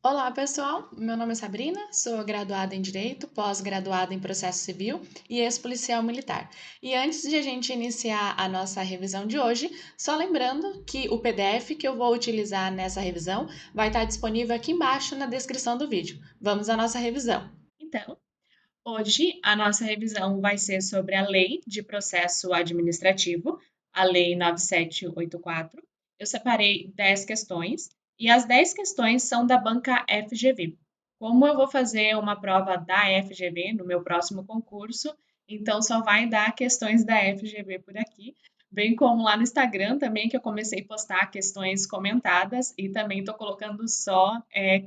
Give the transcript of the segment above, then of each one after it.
Olá, pessoal. Meu nome é Sabrina, sou graduada em Direito, pós-graduada em Processo Civil e ex-policial militar. E antes de a gente iniciar a nossa revisão de hoje, só lembrando que o PDF que eu vou utilizar nessa revisão vai estar disponível aqui embaixo na descrição do vídeo. Vamos à nossa revisão. Então, hoje a nossa revisão vai ser sobre a Lei de Processo Administrativo, a Lei 9784. Eu separei 10 questões e as 10 questões são da banca FGV. Como eu vou fazer uma prova da FGV no meu próximo concurso, então só vai dar questões da FGV por aqui, bem como lá no Instagram também, que eu comecei a postar questões comentadas e também estou colocando só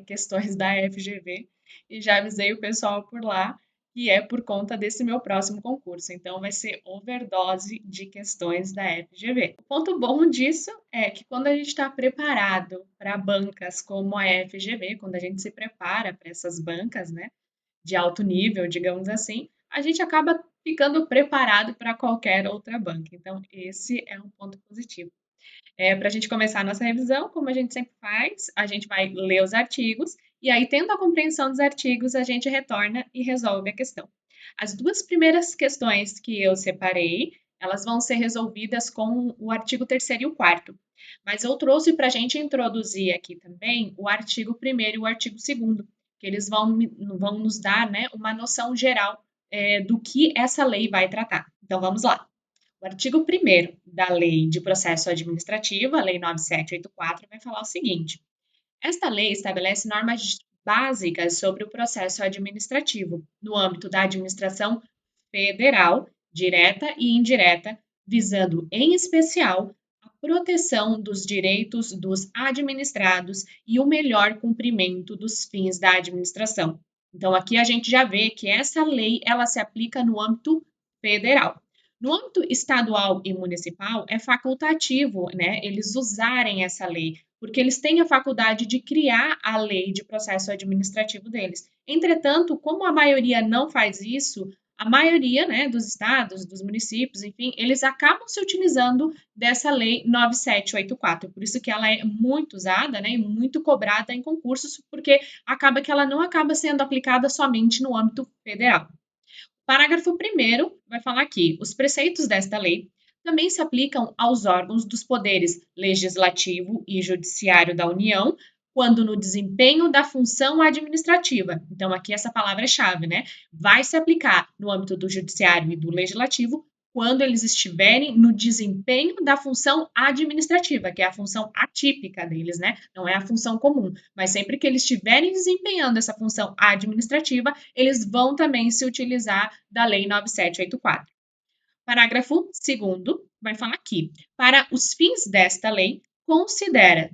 questões da FGV e já avisei o pessoal por lá que é por conta desse meu próximo concurso. Então, vai ser overdose de questões da FGV. O ponto bom disso é que quando a gente está preparado para bancas como a FGV, quando a gente se prepara para essas bancas, né, de alto nível, digamos assim, a gente acaba ficando preparado para qualquer outra banca. Então, esse é um ponto positivo. Para a gente começar a nossa revisão, como a gente sempre faz, a gente vai ler os artigos e aí, tendo a compreensão dos artigos, a gente retorna e resolve a questão. As duas primeiras questões que eu separei, elas vão ser resolvidas com o artigo 3º e o 4º. Mas eu trouxe para a gente introduzir aqui também o artigo 1º e o artigo 2º, que eles vão nos dar, né, uma noção geral do que essa lei vai tratar. Então, vamos lá. O artigo 1º da Lei de Processo Administrativo, a Lei 9784, vai falar o seguinte: esta lei estabelece normas básicas sobre o processo administrativo no âmbito da administração federal, direta e indireta, visando, em especial, a proteção dos direitos dos administrados e o melhor cumprimento dos fins da administração. Então, aqui a gente já vê que essa lei ela se aplica no âmbito federal. No âmbito estadual e municipal, é facultativo, né, eles usarem essa lei, porque eles têm a faculdade de criar a lei de processo administrativo deles. Entretanto, como a maioria não faz isso, a maioria, né, dos estados, dos municípios, enfim, eles acabam se utilizando dessa lei 9784. Por isso que ela é muito usada, né, e muito cobrada em concursos, porque acaba que ela não acaba sendo aplicada somente no âmbito federal. Parágrafo 1º vai falar que os preceitos desta lei também se aplicam aos órgãos dos poderes legislativo e judiciário da União, quando no desempenho da função administrativa. Então, aqui essa palavra é chave, né? Vai se aplicar no âmbito do judiciário e do legislativo quando eles estiverem no desempenho da função administrativa, que é a função atípica deles, né? Não é a função comum, mas sempre que eles estiverem desempenhando essa função administrativa, eles vão também se utilizar da Lei 9784. Parágrafo 2º vai falar aqui: para os fins desta lei, considera,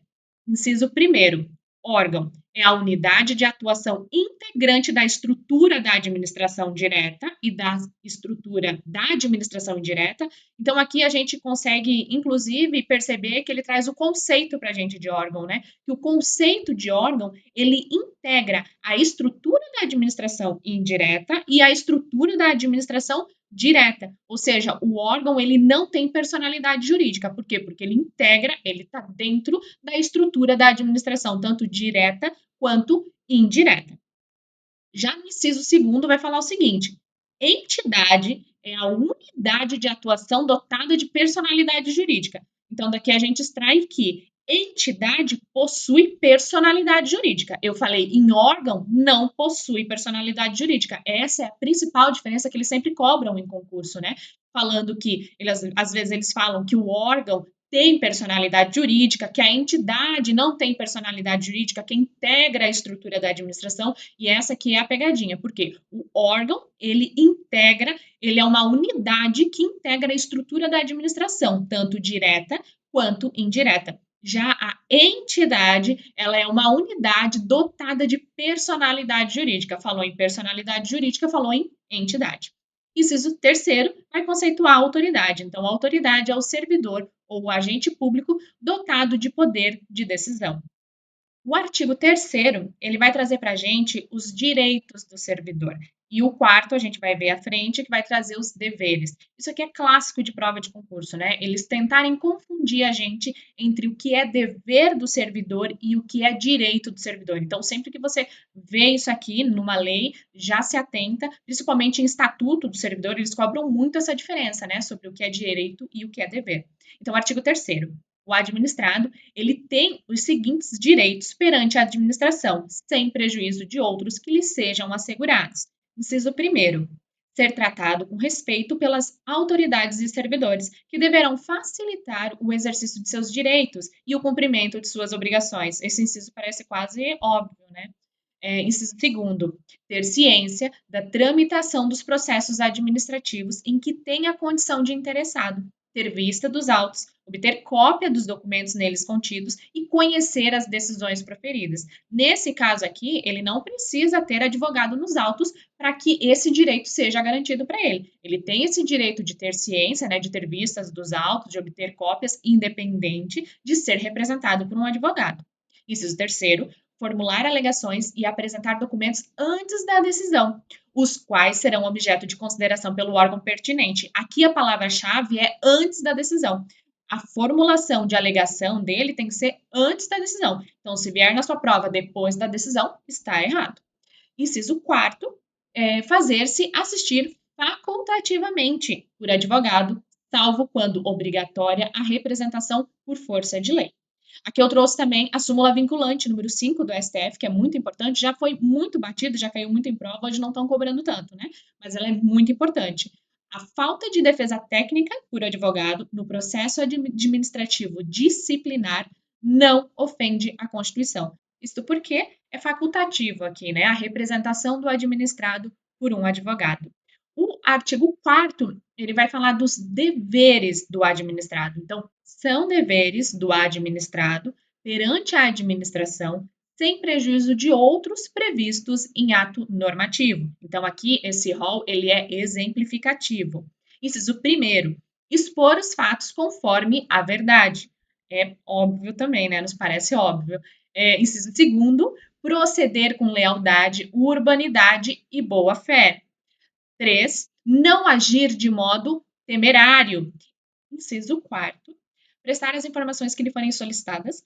inciso 1º, órgão é a unidade de atuação integrante da estrutura da administração direta e da estrutura da administração indireta. Então, aqui a gente consegue, inclusive, perceber que ele traz o conceito para a gente de órgão, né? Que o conceito de órgão, ele integra a estrutura da administração indireta e a estrutura da administração direta, ou seja, o órgão ele não tem personalidade jurídica. Por quê? Porque ele integra, ele está dentro da estrutura da administração, tanto direta quanto indireta. Já no inciso segundo vai falar o seguinte: entidade é a unidade de atuação dotada de personalidade jurídica. Então, daqui a gente extrai que entidade possui personalidade jurídica. Eu falei em órgão, não possui personalidade jurídica. Essa é a principal diferença que eles sempre cobram em concurso, né? Falando que, eles, às vezes, eles falam que o órgão tem personalidade jurídica, que a entidade não tem personalidade jurídica, que integra a estrutura da administração, e essa aqui é a pegadinha, porque o órgão, ele integra, ele é uma unidade que integra a estrutura da administração, tanto direta quanto indireta. Já a entidade, ela é uma unidade dotada de personalidade jurídica. Falou em personalidade jurídica, falou em entidade. Inciso terceiro vai conceituar a autoridade. Então, a autoridade é o servidor ou o agente público dotado de poder de decisão. O artigo 3º, ele vai trazer para a gente os direitos do servidor. E o 4º, a gente vai ver à frente, que vai trazer os deveres. Isso aqui é clássico de prova de concurso, né? Eles tentarem confundir a gente entre o que é dever do servidor e o que é direito do servidor. Então, sempre que você vê isso aqui numa lei, já se atenta, principalmente em estatuto do servidor, eles cobram muito essa diferença, né? Sobre o que é direito e o que é dever. Então, artigo 3º. O administrado ele tem os seguintes direitos perante a administração, sem prejuízo de outros que lhe sejam assegurados. Inciso 1º, ser tratado com respeito pelas autoridades e servidores, que deverão facilitar o exercício de seus direitos e o cumprimento de suas obrigações. Esse inciso parece quase óbvio, né? Inciso 2º, ter ciência da tramitação dos processos administrativos em que tenha condição de interessado, ter vista dos autos, obter cópia dos documentos neles contidos e conhecer as decisões proferidas. Nesse caso aqui, ele não precisa ter advogado nos autos para que esse direito seja garantido para ele. Ele tem esse direito de ter ciência, né, de ter vistas dos autos, de obter cópias, independente de ser representado por um advogado. Inciso 3º, formular alegações e apresentar documentos antes da decisão, os quais serão objeto de consideração pelo órgão pertinente. Aqui a palavra-chave é antes da decisão. A formulação de alegação dele tem que ser antes da decisão. Então, se vier na sua prova depois da decisão, está errado. Inciso 4º, fazer-se assistir facultativamente por advogado, salvo quando obrigatória a representação por força de lei. Aqui eu trouxe também a súmula vinculante número 5 do STF, que é muito importante, já foi muito batido, já caiu muito em prova, hoje não estão cobrando tanto, né? Mas ela é muito importante. A falta de defesa técnica por advogado no processo administrativo disciplinar não ofende a Constituição. Isto porque é facultativo aqui, né? A representação do administrado por um advogado. O artigo 4º, ele vai falar dos deveres do administrado. Então, são deveres do administrado perante a administração, sem prejuízo de outros previstos em ato normativo. Então, aqui, esse rol, ele é exemplificativo. Inciso 1º, expor os fatos conforme a verdade. É óbvio também, né? Nos parece óbvio. Inciso 2º, proceder com lealdade, urbanidade e boa-fé. 3, não agir de modo temerário. Inciso 4º, prestar as informações que lhe forem solicitadas,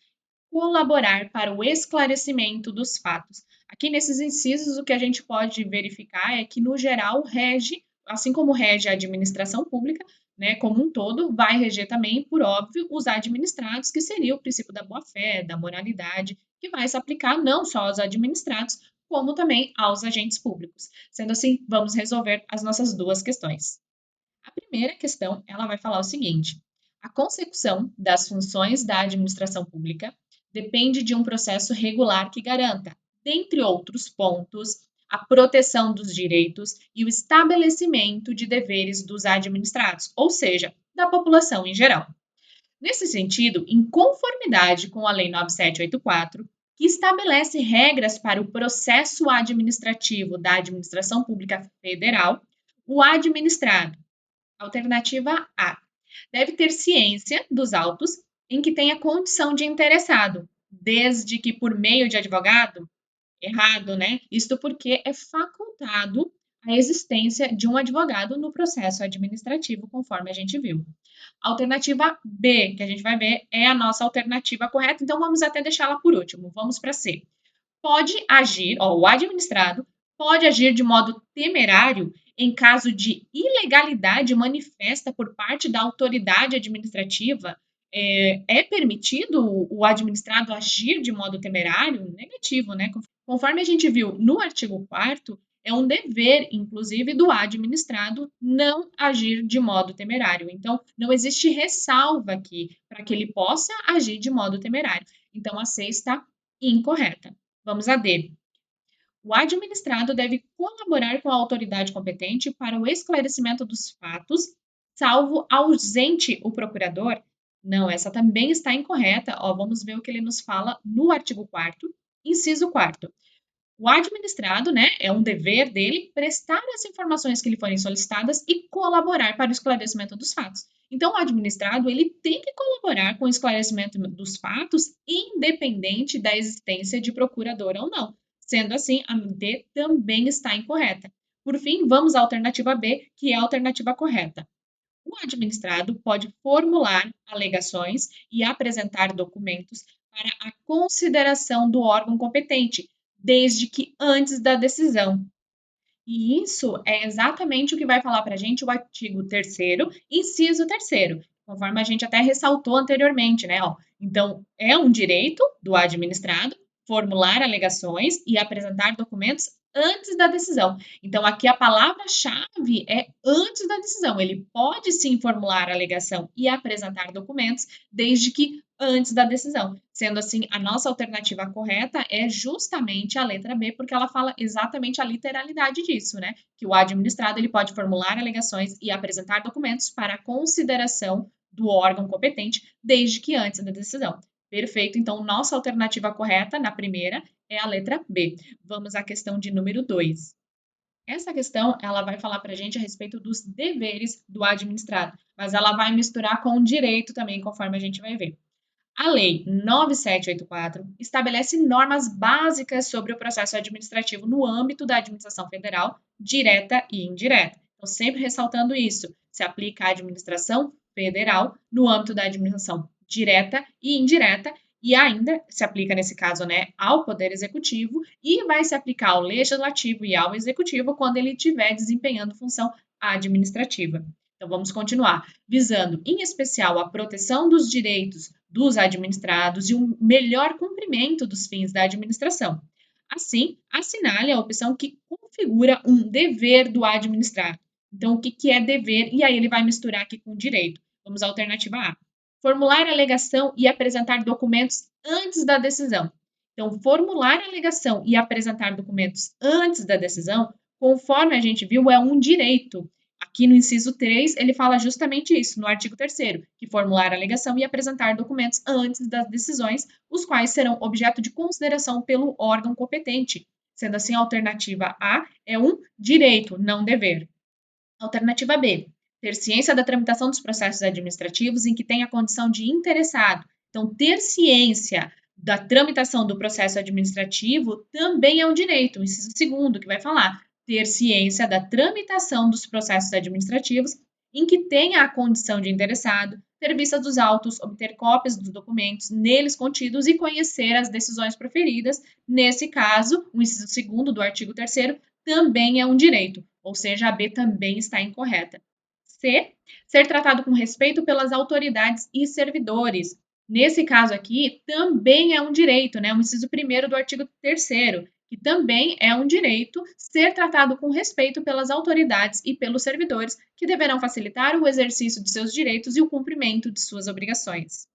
colaborar para o esclarecimento dos fatos. Aqui nesses incisos, o que a gente pode verificar é que, no geral, rege, assim como rege a administração pública, né, como um todo, vai reger também, por óbvio, os administrados, que seria o princípio da boa-fé, da moralidade, que vai se aplicar não só aos administrados, como também aos agentes públicos. Sendo assim, vamos resolver as nossas duas questões. A primeira questão, ela vai falar o seguinte: a consecução das funções da administração pública depende de um processo regular que garanta, dentre outros pontos, a proteção dos direitos e o estabelecimento de deveres dos administrados, ou seja, da população em geral. Nesse sentido, em conformidade com a Lei 9784, que estabelece regras para o processo administrativo da Administração Pública Federal, o administrado, alternativa A, deve ter ciência dos autos em que tenha condição de interessado, desde que por meio de advogado, errado, né? Isto porque é facultado a existência de um advogado no processo administrativo, conforme a gente viu. A alternativa B, que a gente vai ver, é a nossa alternativa correta, então vamos até deixá-la por último. Vamos para C. Pode agir, o administrado pode agir de modo temerário em caso de ilegalidade manifesta por parte da autoridade administrativa. É permitido o administrado agir de modo temerário? Negativo, né? Conforme a gente viu no artigo 4º, é um dever, inclusive, do administrado não agir de modo temerário. Então, não existe ressalva aqui para que ele possa agir de modo temerário. Então, a C está incorreta. Vamos a D. O administrado deve colaborar com a autoridade competente para o esclarecimento dos fatos, salvo ausente o procurador. Não, essa também está incorreta. Vamos ver o que ele nos fala no artigo 4º, inciso 4º. O administrado, né, é um dever dele prestar as informações que lhe forem solicitadas e colaborar para o esclarecimento dos fatos. Então, o administrado, ele tem que colaborar com o esclarecimento dos fatos, independente da existência de procurador ou não. Sendo assim, a D também está incorreta. Por fim, vamos à alternativa B, que é a alternativa correta. O administrado pode formular alegações e apresentar documentos para a consideração do órgão competente, desde que antes da decisão. E isso é exatamente o que vai falar para a gente o artigo 3º, inciso 3º, conforme a gente até ressaltou anteriormente, né? Ó, então, é um direito do administrado formular alegações e apresentar documentos antes da decisão. Então, aqui a palavra-chave é antes da decisão. Ele pode sim formular alegação e apresentar documentos, desde que antes da decisão. Sendo assim, a nossa alternativa correta é justamente a letra B, porque ela fala exatamente a literalidade disso, né? Que o administrado ele pode formular alegações e apresentar documentos para consideração do órgão competente, desde que antes da decisão. Perfeito, então nossa alternativa correta na primeira é a letra B. Vamos à questão de número 2. Essa questão, ela vai falar para a gente a respeito dos deveres do administrado, mas ela vai misturar com o direito também, conforme a gente vai ver. A Lei 9784 estabelece normas básicas sobre o processo administrativo no âmbito da administração federal, direta e indireta. Então, sempre ressaltando isso, se aplica à administração federal no âmbito da administração direta e indireta, e ainda se aplica, nesse caso, né, ao Poder Executivo e vai se aplicar ao Legislativo e ao Executivo quando ele estiver desempenhando função administrativa. Então, vamos continuar, visando, em especial, a proteção dos direitos dos administrados e um melhor cumprimento dos fins da administração. Assim, assinale a opção que configura um dever do administrado. Então, o que é dever? E aí ele vai misturar aqui com direito. Vamos à alternativa A. Formular alegação e apresentar documentos antes da decisão. Então, formular alegação e apresentar documentos antes da decisão, conforme a gente viu, é um direito. Aqui no inciso 3, ele fala justamente isso, no artigo 3º, que formular alegação e apresentar documentos antes das decisões, os quais serão objeto de consideração pelo órgão competente. Sendo assim, a alternativa A é um direito, não dever. Alternativa B, ter ciência da tramitação dos processos administrativos em que tenha a condição de interessado. Então, ter ciência da tramitação do processo administrativo também é um direito, o inciso 2º, que vai falar ter ciência da tramitação dos processos administrativos em que tenha a condição de interessado, ter vista dos autos, obter cópias dos documentos neles contidos e conhecer as decisões proferidas. Nesse caso, o inciso 2º do artigo 3º também é um direito, ou seja, a B também está incorreta. C, ser tratado com respeito pelas autoridades e servidores. Nesse caso aqui, também é um direito, né? O inciso 1º do artigo 3º, que também é um direito ser tratado com respeito pelas autoridades e pelos servidores, que deverão facilitar o exercício de seus direitos e o cumprimento de suas obrigações.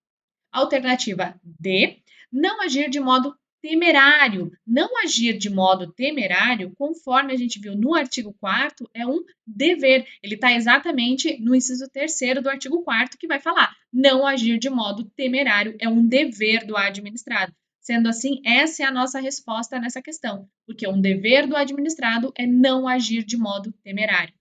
Alternativa D, não agir de modo temerário. Não agir de modo temerário, conforme a gente viu no artigo 4º, é um dever. Ele está exatamente no inciso 3º do artigo 4º, que vai falar não agir de modo temerário é um dever do administrado. Sendo assim, essa é a nossa resposta nessa questão, porque um dever do administrado é não agir de modo temerário.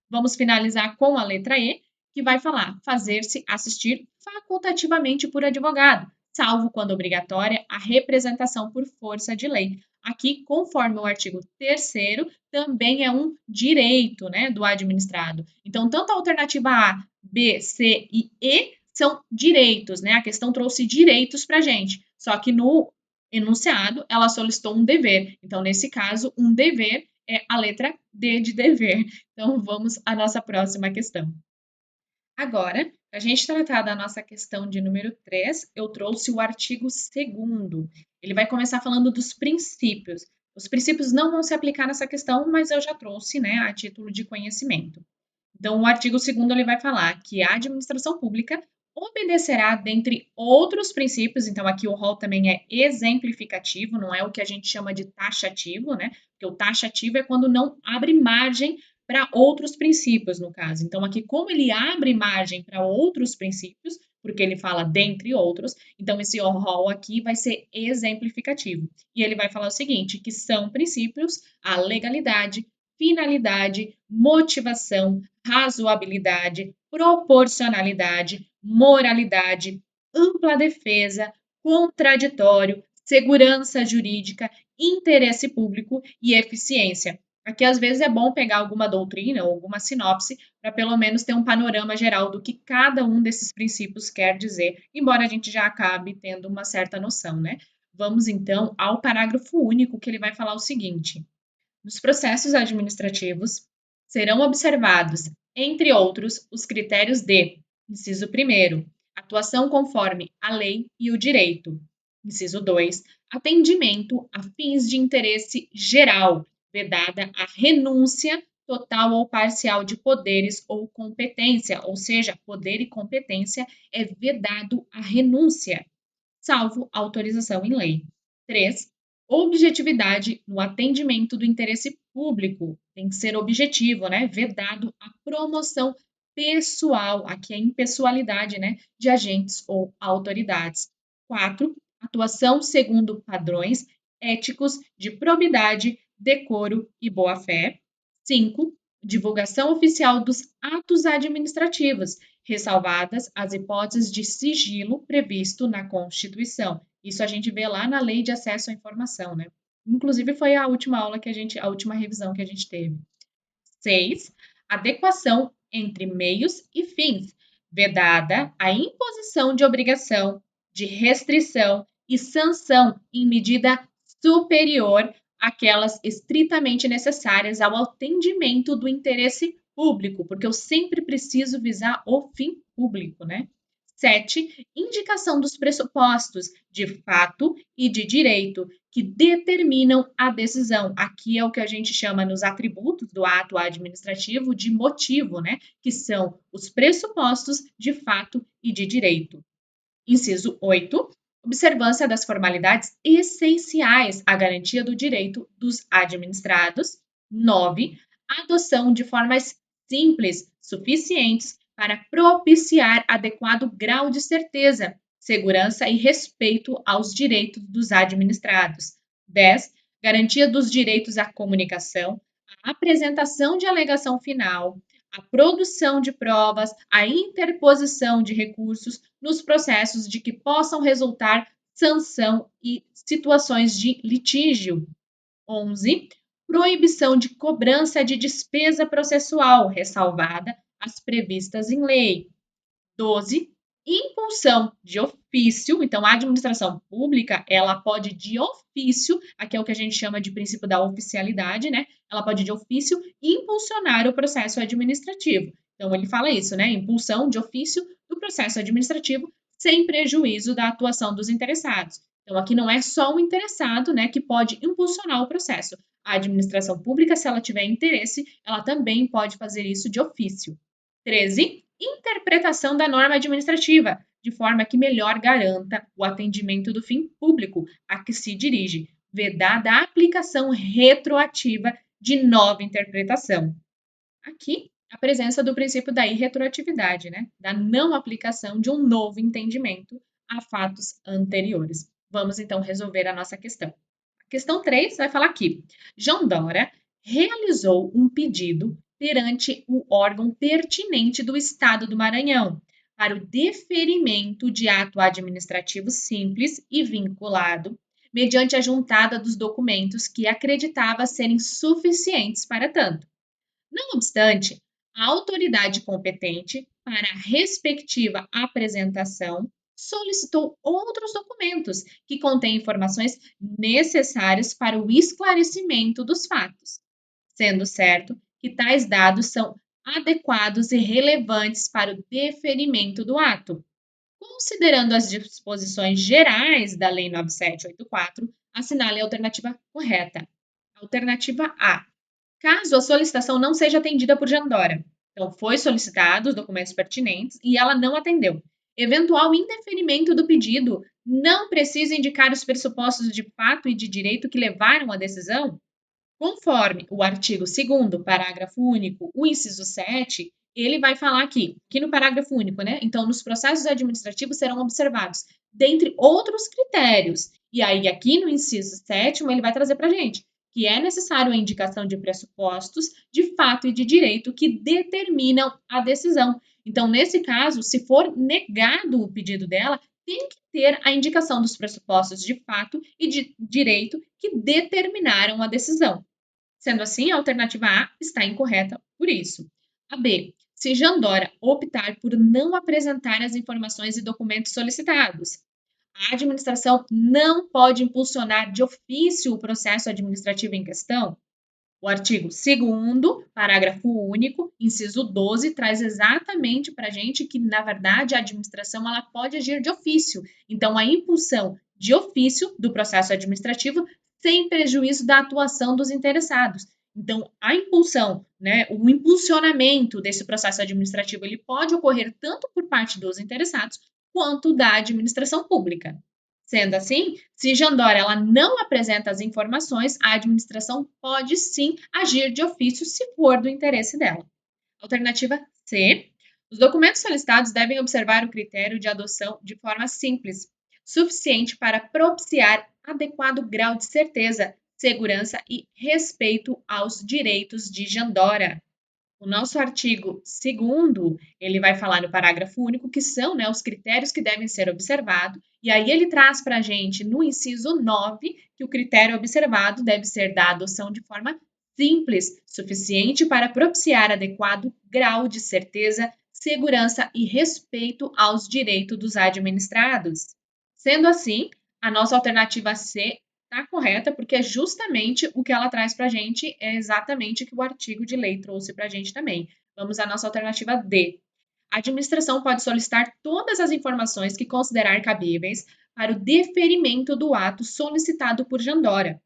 Vamos finalizar com a letra E, que vai falar fazer-se assistir facultativamente por advogado, salvo quando obrigatória a representação por força de lei. Aqui, conforme o artigo 3º, também é um direito, né, do administrado. Então, tanto a alternativa A, B, C e E são direitos, né? A questão trouxe direitos para a gente, só que no enunciado ela solicitou um dever. Então, nesse caso, um dever é a letra D de dever. Então, vamos à nossa próxima questão. Agora, para a gente tratar da nossa questão de número 3, eu trouxe o artigo 2º. Ele vai começar falando dos princípios. Os princípios não vão se aplicar nessa questão, mas eu já trouxe, né, a título de conhecimento. Então, o artigo 2º ele vai falar que a administração pública obedecerá, dentre outros princípios, então aqui o rol também é exemplificativo, não é o que a gente chama de taxativo, né? Porque o taxativo é quando não abre margem para outros princípios, no caso. Então, aqui, como ele abre margem para outros princípios, porque ele fala dentre outros, então esse rol aqui vai ser exemplificativo. E ele vai falar o seguinte, que são princípios a legalidade, finalidade, motivação, razoabilidade, proporcionalidade, moralidade, ampla defesa, contraditório, segurança jurídica, interesse público e eficiência. Aqui, às vezes, é bom pegar alguma doutrina ou alguma sinopse para pelo menos ter um panorama geral do que cada um desses princípios quer dizer, embora a gente já acabe tendo uma certa noção, né? Vamos então ao parágrafo único, que ele vai falar o seguinte: nos processos administrativos serão observados, entre outros, os critérios de: inciso 1º, atuação conforme a lei e o direito; inciso 2, atendimento a fins de interesse geral, vedada a renúncia total ou parcial de poderes ou competência, ou seja, poder e competência é vedado a renúncia, salvo autorização em lei. 3, objetividade no atendimento do interesse público. Tem que ser objetivo, né? Vedado a promoção pessoal, aqui é impessoalidade, né? De agentes ou autoridades. 4, atuação segundo padrões éticos de probidade, decoro e boa-fé. 5, divulgação oficial dos atos administrativos, ressalvadas as hipóteses de sigilo previsto na Constituição. Isso a gente vê lá na Lei de Acesso à Informação, né? Inclusive foi a última aula a última revisão que a gente teve. 6, adequação entre meios e fins, vedada a imposição de obrigação, de restrição e sanção em medida superior àquelas estritamente necessárias ao atendimento do interesse público, porque eu sempre preciso visar o fim público, né? 7, indicação dos pressupostos de fato e de direito que determinam a decisão. Aqui é o que a gente chama nos atributos do ato administrativo de motivo, né? Que são os pressupostos de fato e de direito. Inciso 8, observância das formalidades essenciais à garantia do direito dos administrados. 9, adoção de formas simples, suficientes para propiciar adequado grau de certeza, segurança e respeito aos direitos dos administrados. 10, garantia dos direitos à comunicação, à apresentação de alegação final, a produção de provas, a interposição de recursos nos processos de que possam resultar sanção e situações de litígio. 11, proibição de cobrança de despesa processual, ressalvada as previstas em lei. 12, impulsão de ofício. Então, a administração pública, ela pode de ofício, aqui é o que a gente chama de princípio da oficialidade, né? Ela pode de ofício impulsionar o processo administrativo. Então, ele fala isso, né? Impulsão de ofício do processo administrativo sem prejuízo da atuação dos interessados. Então, aqui não é só o interessado, né, que pode impulsionar o processo. A administração pública, se ela tiver interesse, ela também pode fazer isso de ofício. 13, interpretação da norma administrativa, de forma que melhor garanta o atendimento do fim público a que se dirige, vedada a aplicação retroativa de nova interpretação. Aqui, a presença do princípio da irretroatividade, né? Da não aplicação de um novo entendimento a fatos anteriores. Vamos então resolver a nossa questão. A questão 3 vai falar aqui: João Dória realizou um pedido perante o órgão pertinente do Estado do Maranhão para o deferimento de ato administrativo simples e vinculado, mediante a juntada dos documentos que acreditava serem suficientes para tanto. Não obstante, a autoridade competente, para a respectiva apresentação, solicitou outros documentos que contêm informações necessárias para o esclarecimento dos fatos, sendo certo que tais dados são adequados e relevantes para o deferimento do ato. Considerando as disposições gerais da Lei 9784, assinale a alternativa correta. Alternativa A: caso a solicitação não seja atendida por Jandora. Então, foi solicitado os documentos pertinentes e ela não atendeu. Eventual indeferimento do pedido não precisa indicar os pressupostos de fato e de direito que levaram à decisão? Conforme o artigo 2º, parágrafo único, o inciso 7, ele vai falar aqui no parágrafo único, né? Então, nos processos administrativos serão observados, dentre outros critérios. E aí, aqui no inciso 7º, ele vai trazer para a gente que é necessário a indicação de pressupostos de fato e de direito que determinam a decisão. Então, nesse caso, se for negado o pedido dela, tem que ter a indicação dos pressupostos de fato e de direito que determinaram a decisão. Sendo assim, a alternativa A está incorreta por isso. A B. Se Jandora optar por não apresentar as informações e documentos solicitados, a administração não pode impulsionar de ofício o processo administrativo em questão? O artigo 2º, parágrafo único, inciso 12, traz exatamente para a gente que, na verdade, a administração ela pode agir de ofício. Então, a impulsão de ofício do processo administrativo sem prejuízo da atuação dos interessados. Então, a impulsão, né, o impulsionamento desse processo administrativo, ele pode ocorrer tanto por parte dos interessados quanto da administração pública. Sendo assim, se Jandora ela não apresenta as informações, a administração pode sim agir de ofício se for do interesse dela. Alternativa C. Os documentos solicitados devem observar o critério de adoção de forma simples, suficiente para propiciar adequado grau de certeza, segurança e respeito aos direitos de Jandora. O nosso artigo 2º, ele vai falar no parágrafo único que são, né, os critérios que devem ser observados, e aí ele traz para a gente no inciso 9 que o critério observado deve ser da adoção de forma simples, suficiente para propiciar adequado grau de certeza, segurança e respeito aos direitos dos administrados. Sendo assim, a nossa alternativa C está correta, porque é justamente o que ela traz para a gente, é exatamente o que o artigo de lei trouxe para a gente também. Vamos à nossa alternativa D. A administração pode solicitar todas as informações que considerar cabíveis para o deferimento do ato solicitado por Jandora,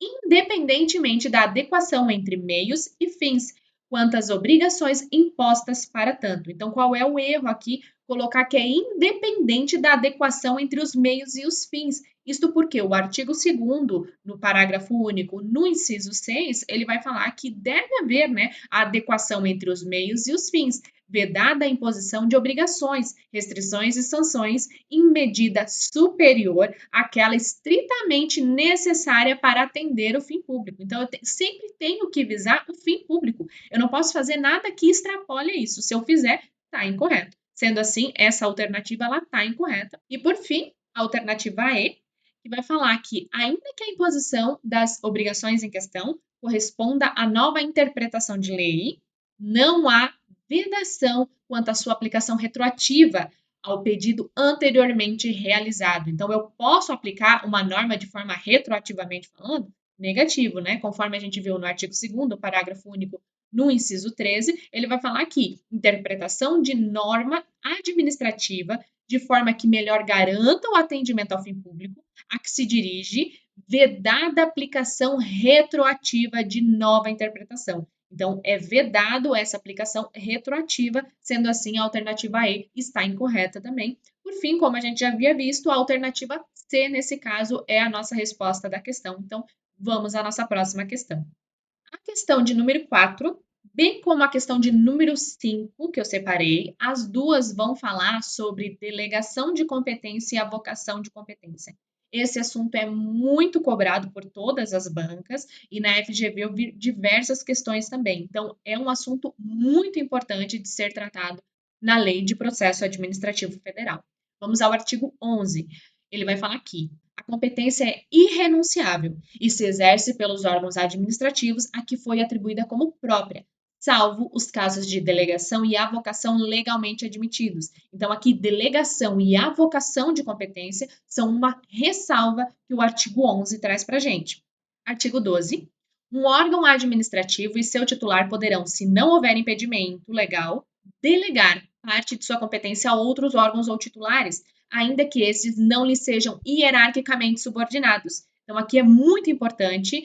independentemente da adequação entre meios e fins, quanto às obrigações impostas para tanto. Então, qual é o erro aqui? Colocar que é independente da adequação entre os meios e os fins. Isto porque o artigo 2º, no parágrafo único, no inciso 6, ele vai falar que deve haver, né, a adequação entre os meios e os fins, vedada a imposição de obrigações, restrições e sanções em medida superior àquela estritamente necessária para atender o fim público. Então, sempre tenho que visar o fim público. Eu não posso fazer nada que extrapole isso. Se eu fizer, está incorreto. Sendo assim, essa alternativa está incorreta. E, por fim, a alternativa E, que vai falar que, ainda que a imposição das obrigações em questão corresponda à nova interpretação de lei, não há vedação quanto à sua aplicação retroativa ao pedido anteriormente realizado. Então, eu posso aplicar uma norma de forma retroativamente falando? Negativo, né? Conforme a gente viu no artigo 2º, parágrafo único, no inciso 13, ele vai falar aqui, interpretação de norma administrativa de forma que melhor garanta o atendimento ao fim público a que se dirige, vedada a aplicação retroativa de nova interpretação. Então, é vedado essa aplicação retroativa, sendo assim, a alternativa E está incorreta também. Por fim, como a gente já havia visto, a alternativa C, nesse caso, é a nossa resposta da questão. Então, vamos à nossa próxima questão. A questão de número 4, bem como a questão de número 5, que eu separei, as duas vão falar sobre delegação de competência e avocação de competência. Esse assunto é muito cobrado por todas as bancas e na FGV eu vi diversas questões também. Então, é um assunto muito importante de ser tratado na Lei de Processo Administrativo Federal. Vamos ao artigo 11. Ele vai falar aqui: a competência é irrenunciável e se exerce pelos órgãos administrativos a que foi atribuída como própria, salvo os casos de delegação e avocação legalmente admitidos. Então, aqui, delegação e avocação de competência são uma ressalva que o artigo 11 traz para a gente. Artigo 12. Um órgão administrativo e seu titular poderão, se não houver impedimento legal, delegar parte de sua competência a outros órgãos ou titulares, ainda que esses não lhe sejam hierarquicamente subordinados. Então, aqui é muito importante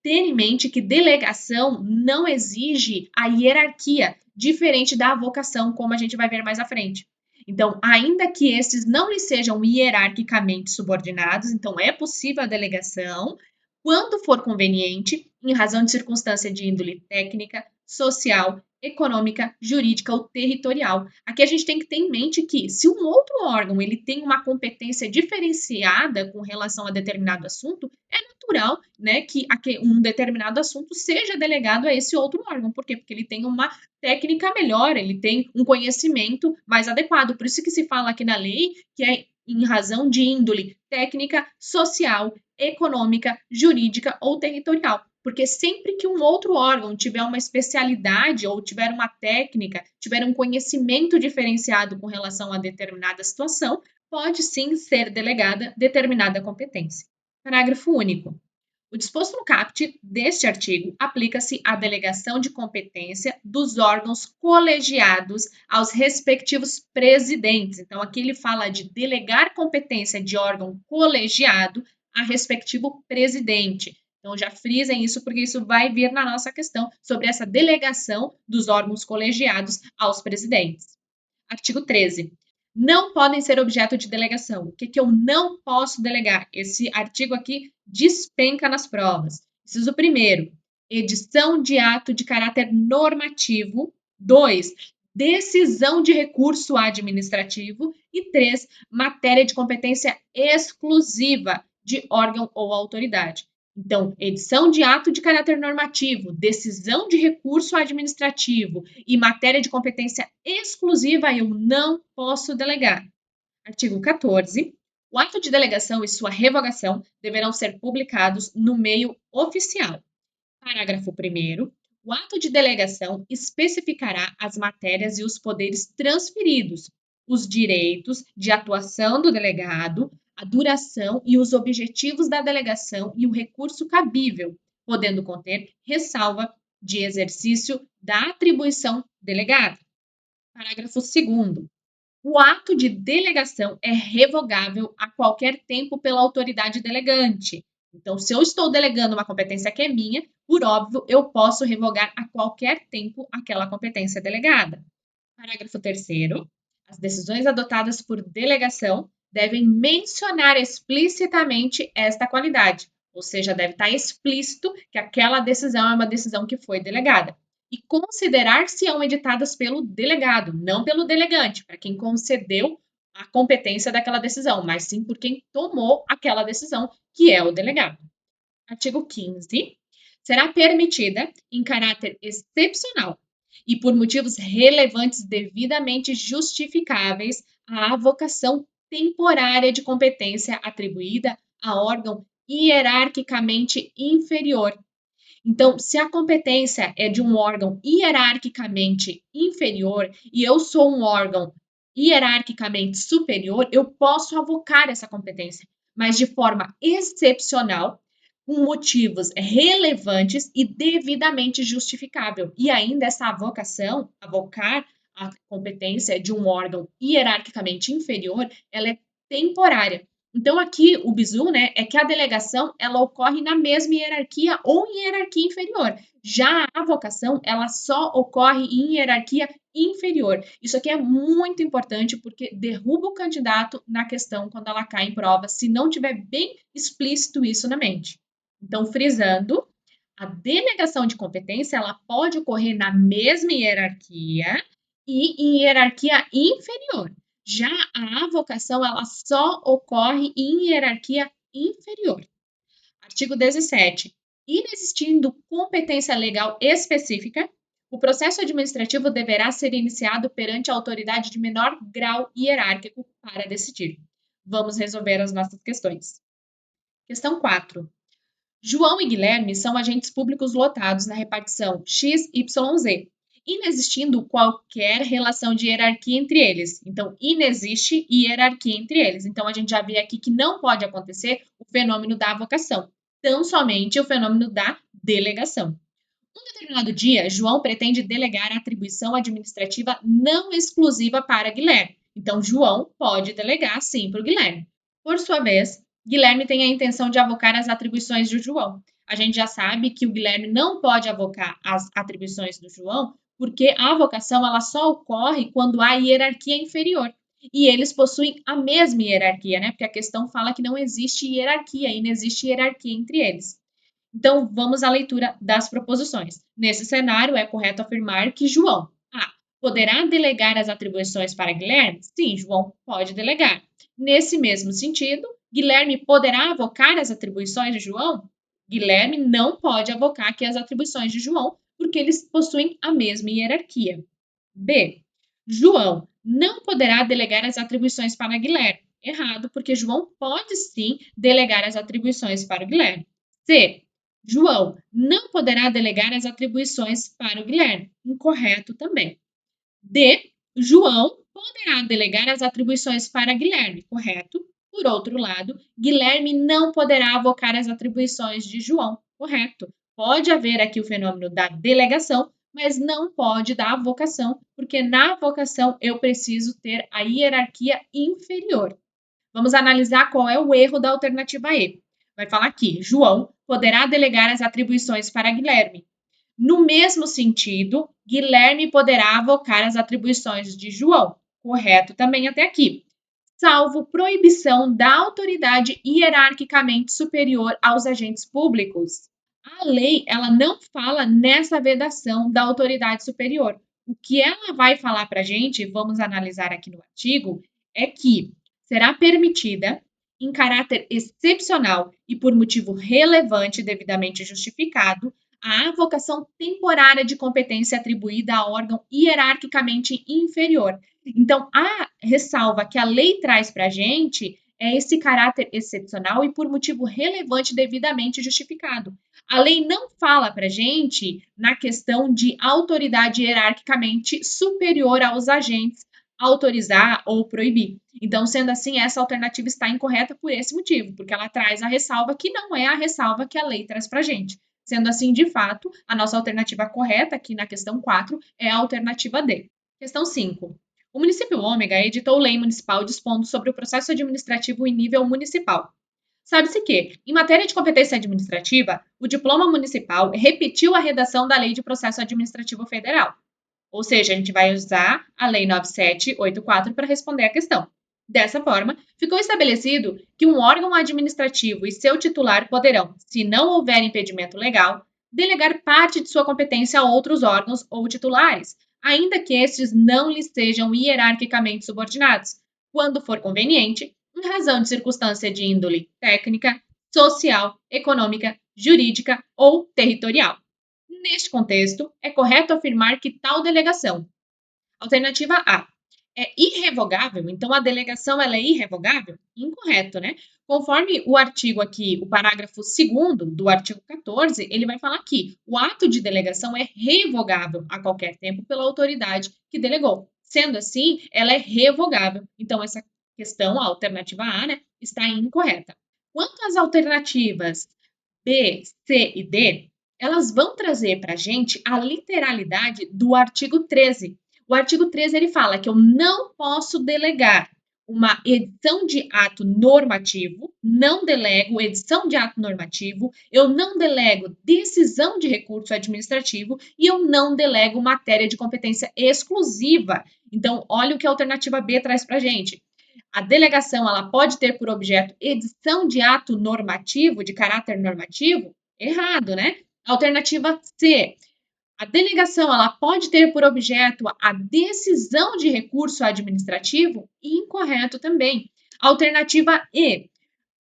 ter em mente que delegação não exige a hierarquia, diferente da avocação, como a gente vai ver mais à frente. Então, ainda que esses não lhe sejam hierarquicamente subordinados, então é possível a delegação, quando for conveniente, em razão de circunstância de índole técnica, social, econômica, jurídica ou territorial. Aqui a gente tem que ter em mente que, se um outro órgão ele tem uma competência diferenciada com relação a determinado assunto, é natural, né, que um determinado assunto seja delegado a esse outro órgão. Por quê? Porque ele tem uma técnica melhor, ele tem um conhecimento mais adequado. Por isso que se fala aqui na lei que é em razão de índole técnica, social, econômica, jurídica ou territorial. Porque sempre que um outro órgão tiver uma especialidade ou tiver uma técnica, tiver um conhecimento diferenciado com relação a determinada situação, pode sim ser delegada determinada competência. Parágrafo único. O disposto no caput deste artigo aplica-se à delegação de competência dos órgãos colegiados aos respectivos presidentes. Então, aqui ele fala de delegar competência de órgão colegiado a respectivo presidente. Então, já frisem isso, porque isso vai vir na nossa questão sobre essa delegação dos órgãos colegiados aos presidentes. Artigo 13. Não podem ser objeto de delegação. O que eu não posso delegar? Esse artigo aqui despenca nas provas. Inciso primeiro, edição de ato de caráter normativo. 2, decisão de recurso administrativo. E 3, matéria de competência exclusiva de órgão ou autoridade. Então, edição de ato de caráter normativo, decisão de recurso administrativo e matéria de competência exclusiva eu não posso delegar. Artigo 14. O ato de delegação e sua revogação deverão ser publicados no meio oficial. Parágrafo 1º. O ato de delegação especificará as matérias e os poderes transferidos, os direitos de atuação do delegado, a duração e os objetivos da delegação e o recurso cabível, podendo conter ressalva de exercício da atribuição delegada. Parágrafo 2º. O ato de delegação é revogável a qualquer tempo pela autoridade delegante. Então, se eu estou delegando uma competência que é minha, por óbvio, eu posso revogar a qualquer tempo aquela competência delegada. Parágrafo 3º. As decisões adotadas por delegação devem mencionar explicitamente esta qualidade, ou seja, deve estar explícito que aquela decisão é uma decisão que foi delegada. E considerar-se-ão editadas pelo delegado, não pelo delegante, para quem concedeu a competência daquela decisão, mas sim por quem tomou aquela decisão, que é o delegado. Artigo 15. Será permitida, em caráter excepcional e por motivos relevantes devidamente justificáveis, a avocação temporária de competência atribuída a órgão hierarquicamente inferior. Então, se a competência é de um órgão hierarquicamente inferior e eu sou um órgão hierarquicamente superior, eu posso avocar essa competência, mas de forma excepcional, com motivos relevantes e devidamente justificável. E ainda essa avocação, avocar a competência de um órgão hierarquicamente inferior, ela é temporária. Então, aqui o bizu, né, é que a delegação ela ocorre na mesma hierarquia ou em hierarquia inferior. Já a avocação, ela só ocorre em hierarquia inferior. Isso aqui é muito importante porque derruba o candidato na questão quando ela cai em prova, se não tiver bem explícito isso na mente. Então, frisando, a delegação de competência ela pode ocorrer na mesma hierarquia e em hierarquia inferior. Já a avocação ela só ocorre em hierarquia inferior. Artigo 17. Inexistindo competência legal específica, o processo administrativo deverá ser iniciado perante a autoridade de menor grau hierárquico para decidir. Vamos resolver as nossas questões. Questão 4. João e Guilherme são agentes públicos lotados na repartição XYZ, inexistindo qualquer relação de hierarquia entre eles. Então, inexiste hierarquia entre eles. Então, a gente já vê aqui que não pode acontecer o fenômeno da avocação, tão somente o fenômeno da delegação. Um determinado dia, João pretende delegar a atribuição administrativa não exclusiva para Guilherme. Então, João pode delegar, sim, para o Guilherme. Por sua vez, Guilherme tem a intenção de avocar as atribuições do João. A gente já sabe que o Guilherme não pode avocar as atribuições do João, porque a avocação ela só ocorre quando há hierarquia inferior. E eles possuem a mesma hierarquia, né? Porque a questão fala que não existe hierarquia, e não existe hierarquia entre eles. Então, vamos à leitura das proposições. Nesse cenário, é correto afirmar que João A. Poderá delegar as atribuições para Guilherme? Sim, João pode delegar. Nesse mesmo sentido, Guilherme poderá avocar as atribuições de João? Guilherme não pode avocar aqui as atribuições de João, porque eles possuem a mesma hierarquia. B. João não poderá delegar as atribuições para Guilherme. Errado, porque João pode sim delegar as atribuições para o Guilherme. C. João não poderá delegar as atribuições para o Guilherme. Incorreto também. D. João poderá delegar as atribuições para Guilherme. Correto. Por outro lado, Guilherme não poderá avocar as atribuições de João. Correto. Pode haver aqui o fenômeno da delegação, mas não pode da avocação, porque na avocação eu preciso ter a hierarquia inferior. Vamos analisar qual é o erro da alternativa E. Vai falar aqui: João poderá delegar as atribuições para Guilherme. No mesmo sentido, Guilherme poderá avocar as atribuições de João. Correto também até aqui. Salvo proibição da autoridade hierarquicamente superior aos agentes públicos. A lei, ela não fala nessa vedação da autoridade superior. O que ela vai falar para a gente, vamos analisar aqui no artigo, é que será permitida, em caráter excepcional e por motivo relevante devidamente justificado, a avocação temporária de competência atribuída a órgão hierarquicamente inferior. Então, a ressalva que a lei traz para a gente é esse caráter excepcional e por motivo relevante devidamente justificado. A lei não fala para a gente na questão de autoridade hierarquicamente superior aos agentes autorizar ou proibir. Então, sendo assim, essa alternativa está incorreta por esse motivo, porque ela traz a ressalva que não é a ressalva que a lei traz para a gente. Sendo assim, de fato, a nossa alternativa correta aqui na questão 4 é a alternativa D. Questão 5. O município Ômega editou lei municipal dispondo sobre o processo administrativo em nível municipal. Sabe-se que, em matéria de competência administrativa, o diploma municipal repetiu a redação da Lei de Processo Administrativo Federal. Ou seja, a gente vai usar a Lei 9784 para responder a questão. Dessa forma, ficou estabelecido que um órgão administrativo e seu titular poderão, se não houver impedimento legal, delegar parte de sua competência a outros órgãos ou titulares, ainda que estes não lhes sejam hierarquicamente subordinados, quando for conveniente, em razão de circunstância de índole técnica, social, econômica, jurídica ou territorial. Neste contexto, é correto afirmar que tal delegação, alternativa A, é irrevogável, então a delegação ela é irrevogável? Incorreto, né? Conforme o artigo aqui, o parágrafo 2º do artigo 14, ele vai falar que o ato de delegação é revogável a qualquer tempo pela autoridade que delegou. Sendo assim, ela é revogável. Então, essa questão, a alternativa A, né, está incorreta. Quanto às alternativas B, C e D, elas vão trazer para a gente a literalidade do artigo 13. O artigo 13 ele fala que eu não posso delegar uma edição de ato normativo, não delego edição de ato normativo, eu não delego decisão de recurso administrativo e eu não delego matéria de competência exclusiva. Então, olha o que a alternativa B traz para a gente. A delegação ela pode ter por objeto edição de ato normativo, de caráter normativo? Errado, né? Alternativa C. A delegação ela pode ter por objeto a decisão de recurso administrativo? Incorreto também. Alternativa E.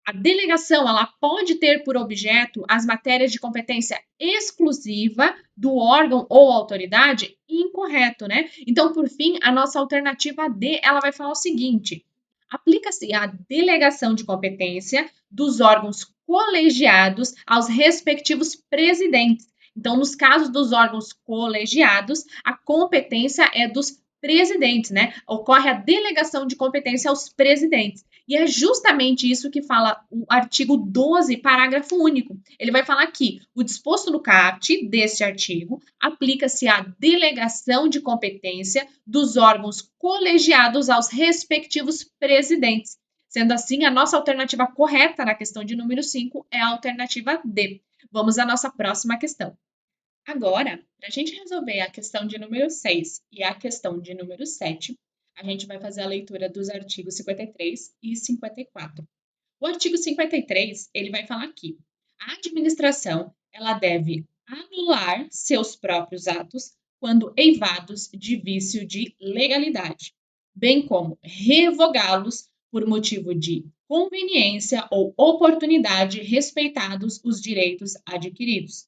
A delegação ela pode ter por objeto as matérias de competência exclusiva do órgão ou autoridade? Incorreto, né? Então, por fim, a nossa alternativa D, ela vai falar o seguinte: aplica-se a delegação de competência dos órgãos colegiados aos respectivos presidentes. Então, nos casos dos órgãos colegiados, a competência é dos presidentes, né? Ocorre a delegação de competência aos presidentes. E é justamente isso que fala o artigo 12, parágrafo único. Ele vai falar que o disposto no caput deste artigo aplica-se à delegação de competência dos órgãos colegiados aos respectivos presidentes. Sendo assim, a nossa alternativa correta na questão de número 5 é a alternativa D. Vamos à nossa próxima questão. Agora, para a gente resolver a questão de número 6 e a questão de número 7, a gente vai fazer a leitura dos artigos 53 e 54. O artigo 53, ele vai falar que a administração ela deve anular seus próprios atos quando eivados de vício de legalidade, bem como revogá-los por motivo de conveniência ou oportunidade, respeitados os direitos adquiridos.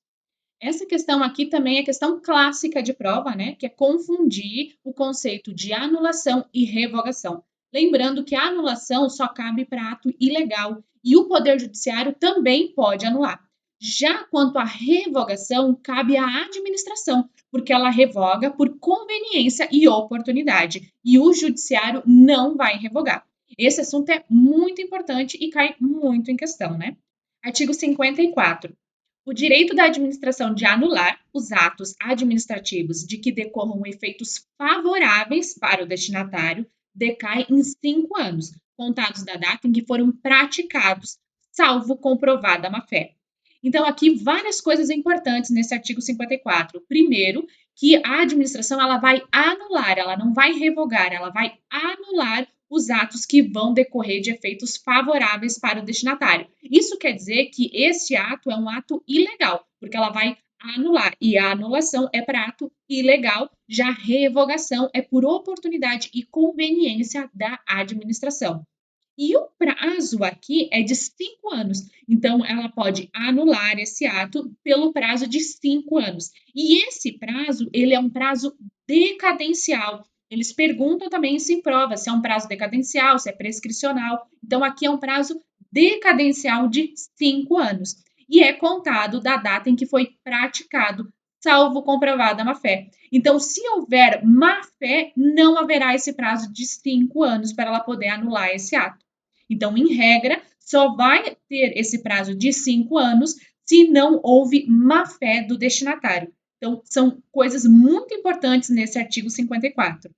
Essa questão aqui também é questão clássica de prova, né? Que é confundir o conceito de anulação e revogação. Lembrando que a anulação só cabe para ato ilegal e o Poder Judiciário também pode anular. Já quanto à revogação, cabe à administração, porque ela revoga por conveniência e oportunidade, e o Judiciário não vai revogar. Esse assunto é muito importante e cai muito em questão, né? Artigo 54. O direito da administração de anular os atos administrativos de que decorram efeitos favoráveis para o destinatário decai em 5 anos, contados da data em que foram praticados, salvo comprovada má-fé. Então, aqui várias coisas importantes nesse artigo 54. Primeiro, que a administração ela vai anular, ela não vai revogar, ela vai anular os atos que vão decorrer de efeitos favoráveis para o destinatário. Isso quer dizer que esse ato é um ato ilegal, porque ela vai anular, e a anulação é para ato ilegal, já a revogação é por oportunidade e conveniência da administração. E o prazo aqui é de 5 anos. Então, ela pode anular esse ato pelo prazo de 5 anos. E esse prazo, ele é um prazo decadencial. Eles perguntam também se em prova, se é um prazo decadencial, se é prescricional. Então, aqui é um prazo decadencial de 5 anos. E é contado da data em que foi praticado, salvo comprovada má-fé. Então, se houver má-fé, não haverá esse prazo de 5 anos para ela poder anular esse ato. Então, em regra, só vai ter esse prazo de 5 anos se não houve má-fé do destinatário. Então, são coisas muito importantes nesse artigo 54.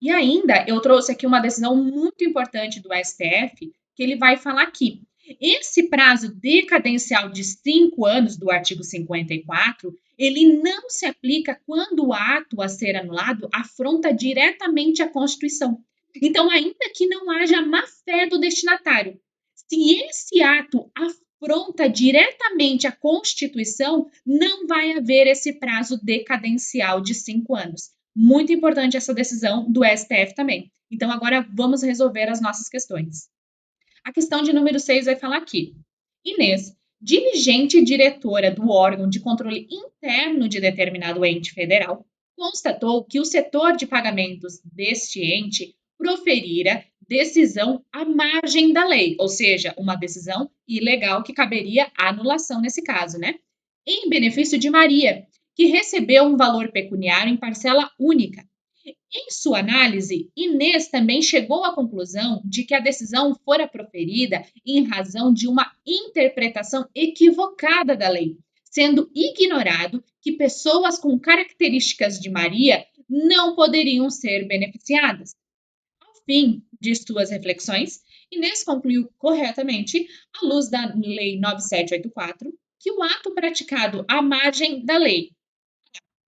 E ainda, eu trouxe aqui uma decisão muito importante do STF, que ele vai falar aqui. Esse prazo decadencial de 5 anos do artigo 54, ele não se aplica quando o ato a ser anulado afronta diretamente a Constituição. Então, ainda que não haja má-fé do destinatário, se esse ato afronta diretamente a Constituição, não vai haver esse prazo decadencial de 5 anos. Muito importante essa decisão do STF também. Então, agora vamos resolver as nossas questões. A questão de número 6 vai falar aqui. Inês, dirigente e diretora do órgão de controle interno de determinado ente federal, constatou que o setor de pagamentos deste ente proferira decisão à margem da lei, ou seja, uma decisão ilegal que caberia anulação nesse caso, né? Em benefício de Maria, que recebeu um valor pecuniário em parcela única. Em sua análise, Inês também chegou à conclusão de que a decisão fora proferida em razão de uma interpretação equivocada da lei, sendo ignorado que pessoas com características de Maria não poderiam ser beneficiadas. Ao fim de suas reflexões, Inês concluiu corretamente, à luz da Lei 9784, que o ato praticado à margem da lei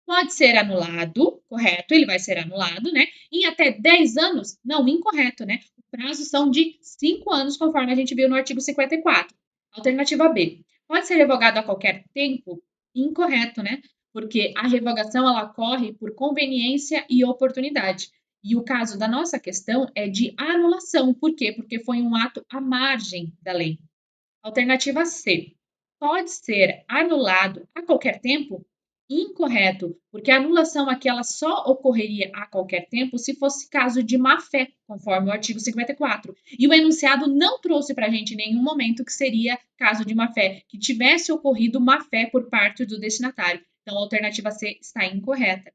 pode ser anulado, correto, ele vai ser anulado, né? Em até 10 anos, não, incorreto, né? O prazo são de 5 anos, conforme a gente viu no artigo 54. Alternativa B. Pode ser revogado a qualquer tempo? Incorreto, né? Porque a revogação ela ocorre por conveniência e oportunidade. E o caso da nossa questão é de anulação. Por quê? Porque foi um ato à margem da lei. Alternativa C. Pode ser anulado a qualquer tempo? Incorreto, porque a anulação aqui ela só ocorreria a qualquer tempo se fosse caso de má-fé, conforme o artigo 54. E o enunciado não trouxe para a gente em nenhum momento que seria caso de má-fé, que tivesse ocorrido má-fé por parte do destinatário. Então, a alternativa C está incorreta.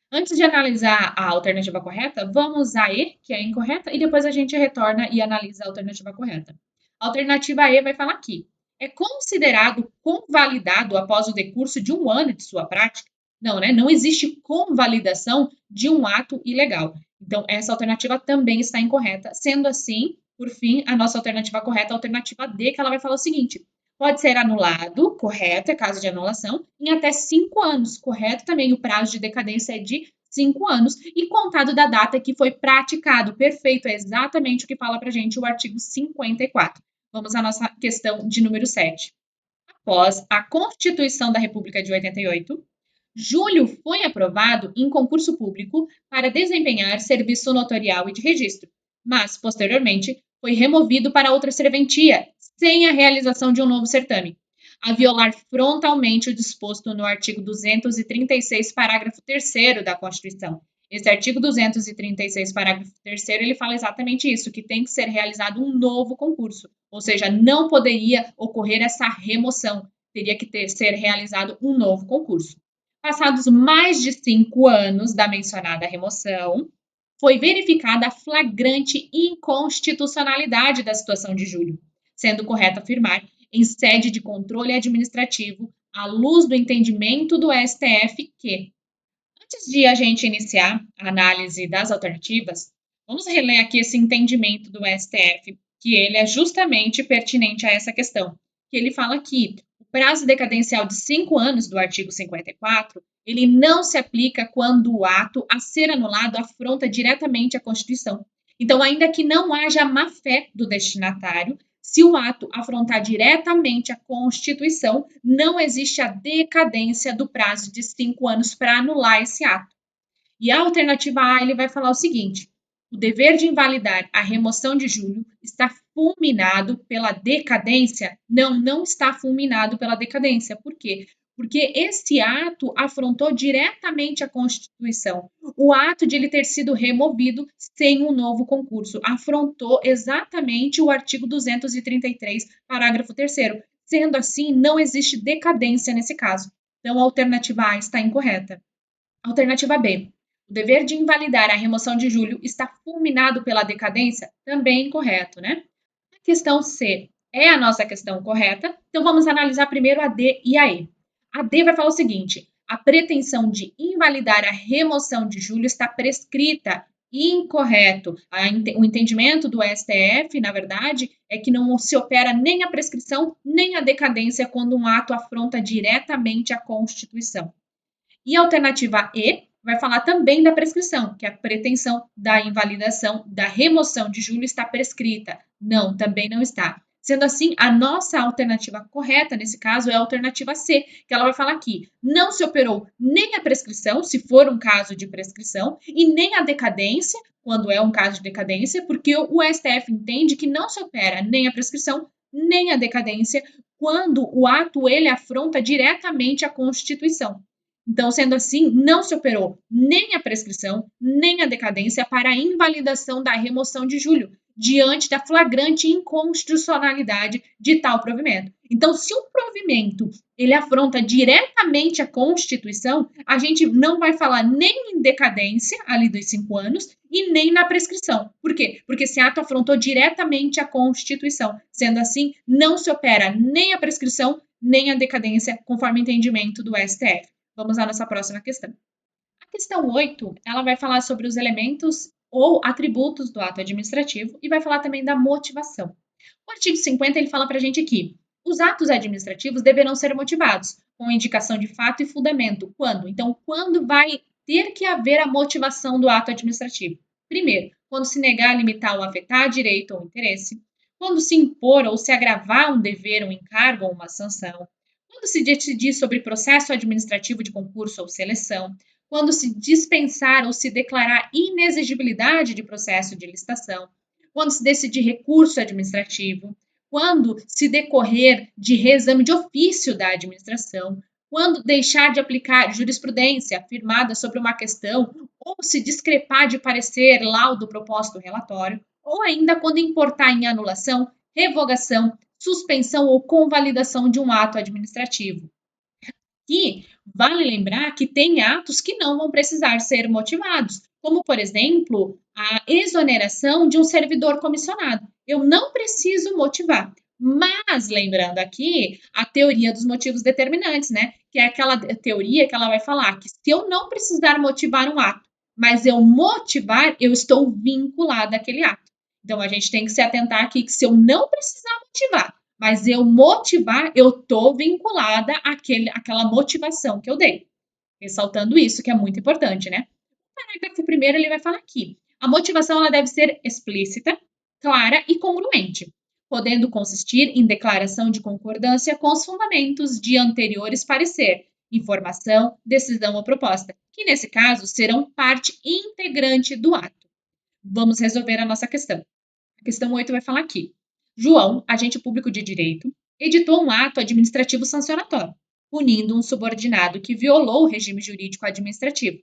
Antes de analisar a alternativa correta, vamos a E, que é incorreta, e depois a gente retorna e analisa a alternativa correta. A alternativa E vai falar aqui. É considerado convalidado após o decurso de 1 ano de sua prática? Não, né? Não existe convalidação de um ato ilegal. Então, essa alternativa também está incorreta. Sendo assim, por fim, a nossa alternativa correta é a alternativa D, que ela vai falar o seguinte: pode ser anulado, correto, é caso de anulação, em até 5 anos, correto também. O prazo de decadência é de 5 anos e contado da data que foi praticado. Perfeito, é exatamente o que fala para gente o artigo 54. Vamos à nossa questão de número 7. após a Constituição da República de 88, Júlio foi aprovado em concurso público para desempenhar serviço notorial e de registro, mas, posteriormente, foi removido para outra serventia, sem a realização de um novo certame, a violar frontalmente o disposto no artigo 236, parágrafo 3º da Constituição. Esse artigo 236, parágrafo 3º, ele fala exatamente isso, que tem que ser realizado um novo concurso, ou seja, não poderia ocorrer essa remoção, teria que ser realizado um novo concurso. Passados mais de 5 anos da mencionada remoção, foi verificada a flagrante inconstitucionalidade da situação de Júlio, sendo correto afirmar, em sede de controle administrativo, à luz do entendimento do STF, que, antes de a gente iniciar a análise das alternativas, vamos reler aqui esse entendimento do STF, que ele é justamente pertinente a essa questão, que ele fala que o prazo decadencial de 5 anos do artigo 54, ele não se aplica quando o ato a ser anulado afronta diretamente a Constituição. Então, ainda que não haja má-fé do destinatário, se o ato afrontar diretamente a Constituição, não existe a decadência do prazo de 5 anos para anular esse ato. E a alternativa A, ele vai falar o seguinte: o dever de invalidar a remoção de Júlio está fulminado pela decadência? Não, não está fulminado pela decadência. Por quê? Porque esse ato afrontou diretamente a Constituição. O ato de ele ter sido removido sem um novo concurso afrontou exatamente o artigo 233, parágrafo 3º. Sendo assim, não existe decadência nesse caso. Então, a alternativa A está incorreta. Alternativa B. O dever de invalidar a remoção de Júlio está fulminado pela decadência? Também incorreto, né? A questão C é a nossa questão correta, então vamos analisar primeiro a D e a E. A D vai falar o seguinte: a pretensão de invalidar a remoção de Júlio está prescrita. Incorreto. O entendimento do STF, na verdade, é que não se opera nem a prescrição nem a decadência quando um ato afronta diretamente a Constituição. E a alternativa E vai falar também da prescrição, que a pretensão da invalidação da remoção de Júlio está prescrita. Não, também não está. Sendo assim, a nossa alternativa correta nesse caso é a alternativa C, que ela vai falar que não se operou nem a prescrição, se for um caso de prescrição, e nem a decadência, quando é um caso de decadência, porque o STF entende que não se opera nem a prescrição, nem a decadência, quando o ato ele afronta diretamente a Constituição. Então, sendo assim, não se operou nem a prescrição, nem a decadência para a invalidação da remoção de Júlio, diante da flagrante inconstitucionalidade de tal provimento. Então, se o provimento ele afronta diretamente a Constituição, a gente não vai falar nem em decadência, ali dos 5 anos, e nem na prescrição. Por quê? Porque esse ato afrontou diretamente a Constituição. Sendo assim, não se opera nem a prescrição, nem a decadência, conforme o entendimento do STF. Vamos à nossa próxima questão. A questão 8, ela vai falar sobre os elementos ou atributos do ato administrativo e vai falar também da motivação. O artigo 50, ele fala para a gente que os atos administrativos deverão ser motivados, com indicação de fato e fundamento. Quando? Então, quando vai ter que haver a motivação do ato administrativo? Primeiro, quando se negar, limitar ou afetar direito ou interesse. Quando se impor ou se agravar um dever, um encargo ou uma sanção. Quando se decidir sobre processo administrativo de concurso ou seleção, quando se dispensar ou se declarar inexigibilidade de processo de licitação, quando se decidir recurso administrativo, quando se decorrer de reexame de ofício da administração, quando deixar de aplicar jurisprudência afirmada sobre uma questão ou se discrepar de parecer, laudo proposto relatório, ou ainda quando importar em anulação, revogação, suspensão ou convalidação de um ato administrativo. E vale lembrar que tem atos que não vão precisar ser motivados, como, por exemplo, a exoneração de um servidor comissionado. Eu não preciso motivar. Mas, lembrando aqui, a teoria dos motivos determinantes, né? Que é aquela teoria que ela vai falar que se eu não precisar motivar um ato, mas eu motivar, eu estou vinculada àquele ato. Então, a gente tem que se atentar aqui que se eu não precisar motivar, mas eu motivar, eu estou vinculada àquela motivação que eu dei. Ressaltando isso, que é muito importante, né? O parágrafo primeiro, ele vai falar aqui. A motivação ela deve ser explícita, clara e congruente. podendo consistir em declaração de concordância com os fundamentos de anteriores parecer, informação, decisão ou proposta, que nesse caso serão parte integrante do ato. Vamos resolver a nossa questão. A questão 8 vai falar aqui. João, agente público de direito, editou um ato administrativo sancionatório, punindo um subordinado que violou o regime jurídico administrativo,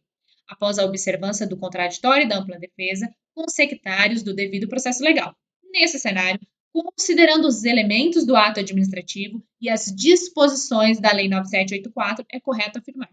após a observância do contraditório e da ampla defesa, com os sectários do devido processo legal. Nesse cenário, considerando os elementos do ato administrativo e as disposições da Lei 9784, é correto afirmar.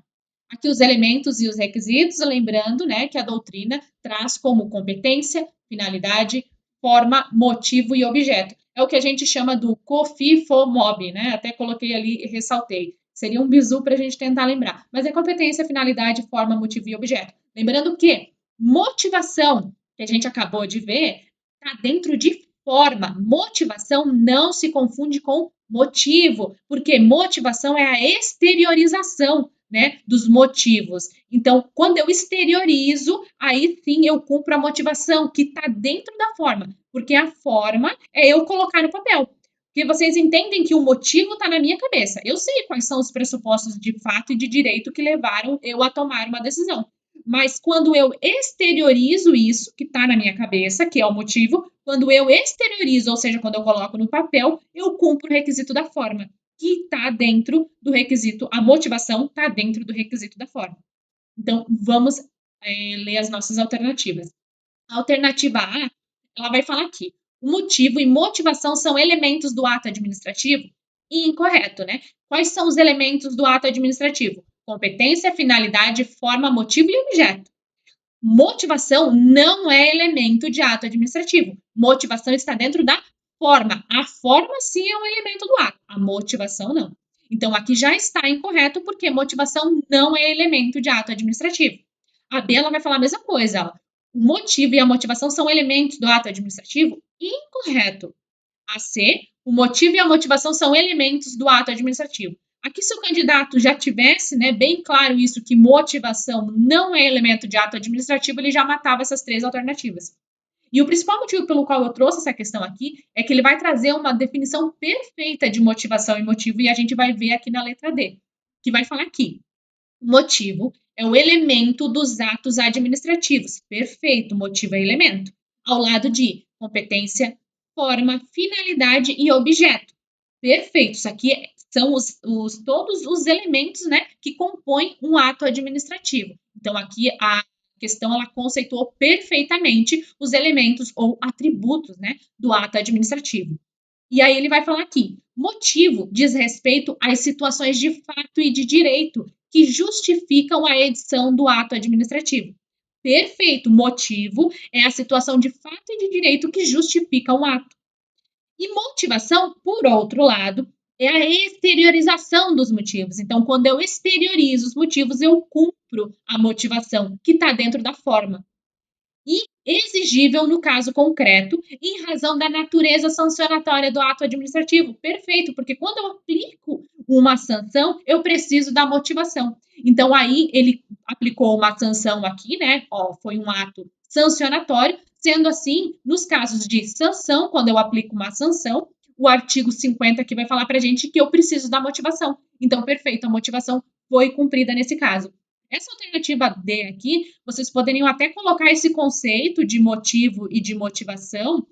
Aqui os elementos e os requisitos, lembrando, né, que a doutrina traz como competência, finalidade, forma, motivo e objeto. É o que a gente chama do COFIFOMOB, né? Até coloquei ali e ressaltei. Seria um bizu para a gente tentar lembrar. Mas é competência, finalidade, forma, motivo e objeto. Lembrando que motivação, que a gente acabou de ver, está dentro de forma. Motivação não se confunde com motivo, porque motivação é a exteriorização, né, dos motivos. Então, quando eu exteriorizo, aí sim eu cumpro a motivação que está dentro da forma, porque a forma é eu colocar no papel. Porque vocês entendem que o motivo está na minha cabeça. Eu sei quais são os pressupostos de fato e de direito que levaram eu a tomar uma decisão. Mas quando eu exteriorizo isso que está na minha cabeça, que é o motivo, quando eu exteriorizo, ou seja, quando eu coloco no papel, eu cumpro o requisito da forma, que está dentro do requisito, a motivação está dentro do requisito da forma. Então, vamos ler as nossas alternativas. A alternativa A, ela vai falar aqui, o motivo e motivação são elementos do ato administrativo? Incorreto, né? Quais são os elementos do ato administrativo? Competência, finalidade, forma, motivo e objeto. Motivação não é elemento de ato administrativo. Motivação está dentro da forma. A forma, sim, é um elemento do ato. A motivação, não. Então, aqui já está incorreto, porque motivação não é elemento de ato administrativo. A B, ela vai falar a mesma coisa. Ó. O motivo e a motivação são elementos do ato administrativo? Incorreto. A C, o motivo e a motivação são elementos do ato administrativo. Aqui, se o candidato já tivesse, né, bem claro isso, que motivação não é elemento de ato administrativo, ele já matava essas três alternativas. E o principal motivo pelo qual eu trouxe essa questão aqui é que ele vai trazer uma definição perfeita de motivação e motivo, e a gente vai ver aqui na letra D, que vai falar aqui. Motivo é o elemento dos atos administrativos. Perfeito, motivo é elemento. Ao lado de competência, forma, finalidade e objeto. Perfeito, isso aqui são todos os elementos, né, que compõem um ato administrativo. Então, aqui a questão ela conceituou perfeitamente os elementos ou atributos, né, do ato administrativo. E aí ele vai falar aqui, motivo diz respeito às situações de fato e de direito que justificam a edição do ato administrativo. Perfeito, motivo é a situação de fato e de direito que justifica um ato. E motivação, por outro lado, é a exteriorização dos motivos. Então, quando eu exteriorizo os motivos, eu cumpro a motivação, que está dentro da forma. E exigível no caso concreto, em razão da natureza sancionatória do ato administrativo. Perfeito, porque quando eu aplico uma sanção, eu preciso da motivação. Então, aí ele aplicou uma sanção aqui, né? Ó, foi um ato sancionatório. Sendo assim, nos casos de sanção, quando eu aplico uma sanção, o artigo 50 aqui vai falar para a gente que eu preciso da motivação. Então, perfeito, a motivação foi cumprida nesse caso. Essa alternativa D aqui, vocês poderiam até colocar esse conceito de motivo e de motivação,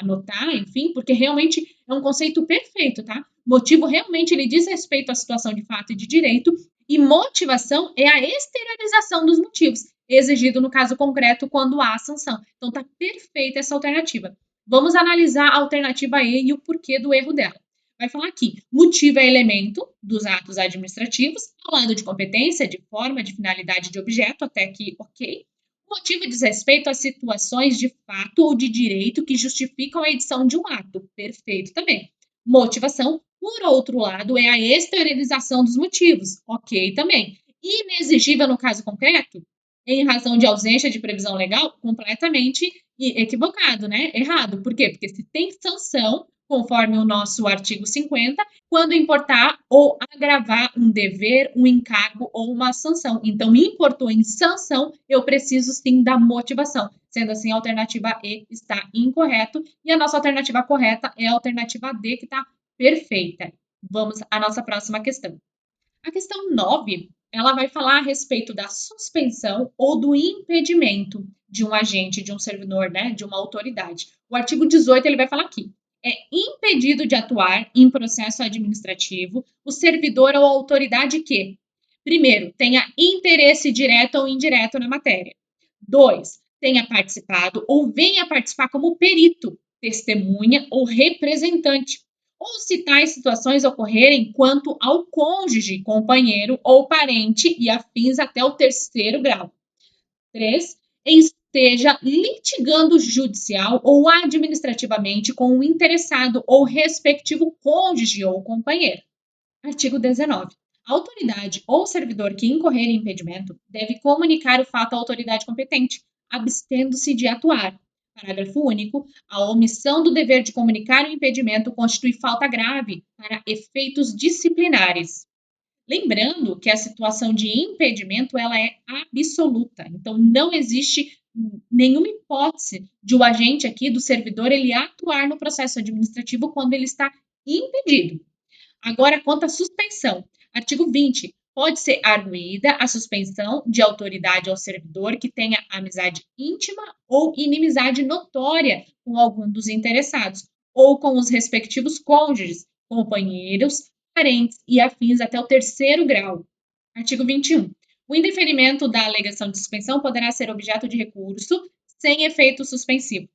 anotar, enfim, porque realmente é um conceito perfeito, tá? Motivo realmente ele diz respeito à situação de fato e de direito, e motivação é a exteriorização dos motivos, exigido no caso concreto quando há a sanção. Então tá perfeita essa alternativa. Vamos analisar a alternativa E e o porquê do erro dela. Vai falar aqui, motivo é elemento dos atos administrativos, ao lado de competência, de forma, de finalidade, de objeto, até aqui, ok. Motivo diz respeito a situações de fato ou de direito que justificam a edição de um ato. Perfeito também. Motivação, por outro lado, é a exteriorização dos motivos. Ok também. Inexigível no caso concreto, em razão de ausência de previsão legal, completamente equivocado, né? Errado. Por quê? Porque se tem sanção, conforme o nosso artigo 50, quando importar ou agravar um dever, um encargo ou uma sanção. Então, importou em sanção, eu preciso sim da motivação. Sendo assim, a alternativa E está incorreta e a nossa alternativa correta é a alternativa D, que está perfeita. Vamos à nossa próxima questão. A questão 9, ela vai falar a respeito da suspensão ou do impedimento de um agente, de um servidor, né, de uma autoridade. O artigo 18, ele vai falar aqui: é impedido de atuar em processo administrativo o servidor ou autoridade que, primeiro, tenha interesse direto ou indireto na matéria. 2, tenha participado ou venha participar como perito, testemunha ou representante, ou se tais situações ocorrerem quanto ao cônjuge, companheiro ou parente e afins até o terceiro grau. 3, esteja litigando judicial ou administrativamente com o interessado ou respectivo cônjuge ou companheiro. Artigo 19. A autoridade ou servidor que incorrer em impedimento deve comunicar o fato à autoridade competente, abstendo-se de atuar. Parágrafo único. A omissão do dever de comunicar o impedimento constitui falta grave para efeitos disciplinares. Lembrando que a situação de impedimento ela é absoluta, então não existe nenhuma hipótese de o agente aqui do servidor ele atuar no processo administrativo quando ele está impedido. Agora, quanto à suspensão, artigo 20. Pode ser arguída a suspensão de autoridade ao servidor que tenha amizade íntima ou inimizade notória com algum dos interessados, ou com os respectivos cônjuges, companheiros, parentes e afins até o terceiro grau. Artigo 21. O indeferimento da alegação de suspensão poderá ser objeto de recurso sem efeito suspensivo.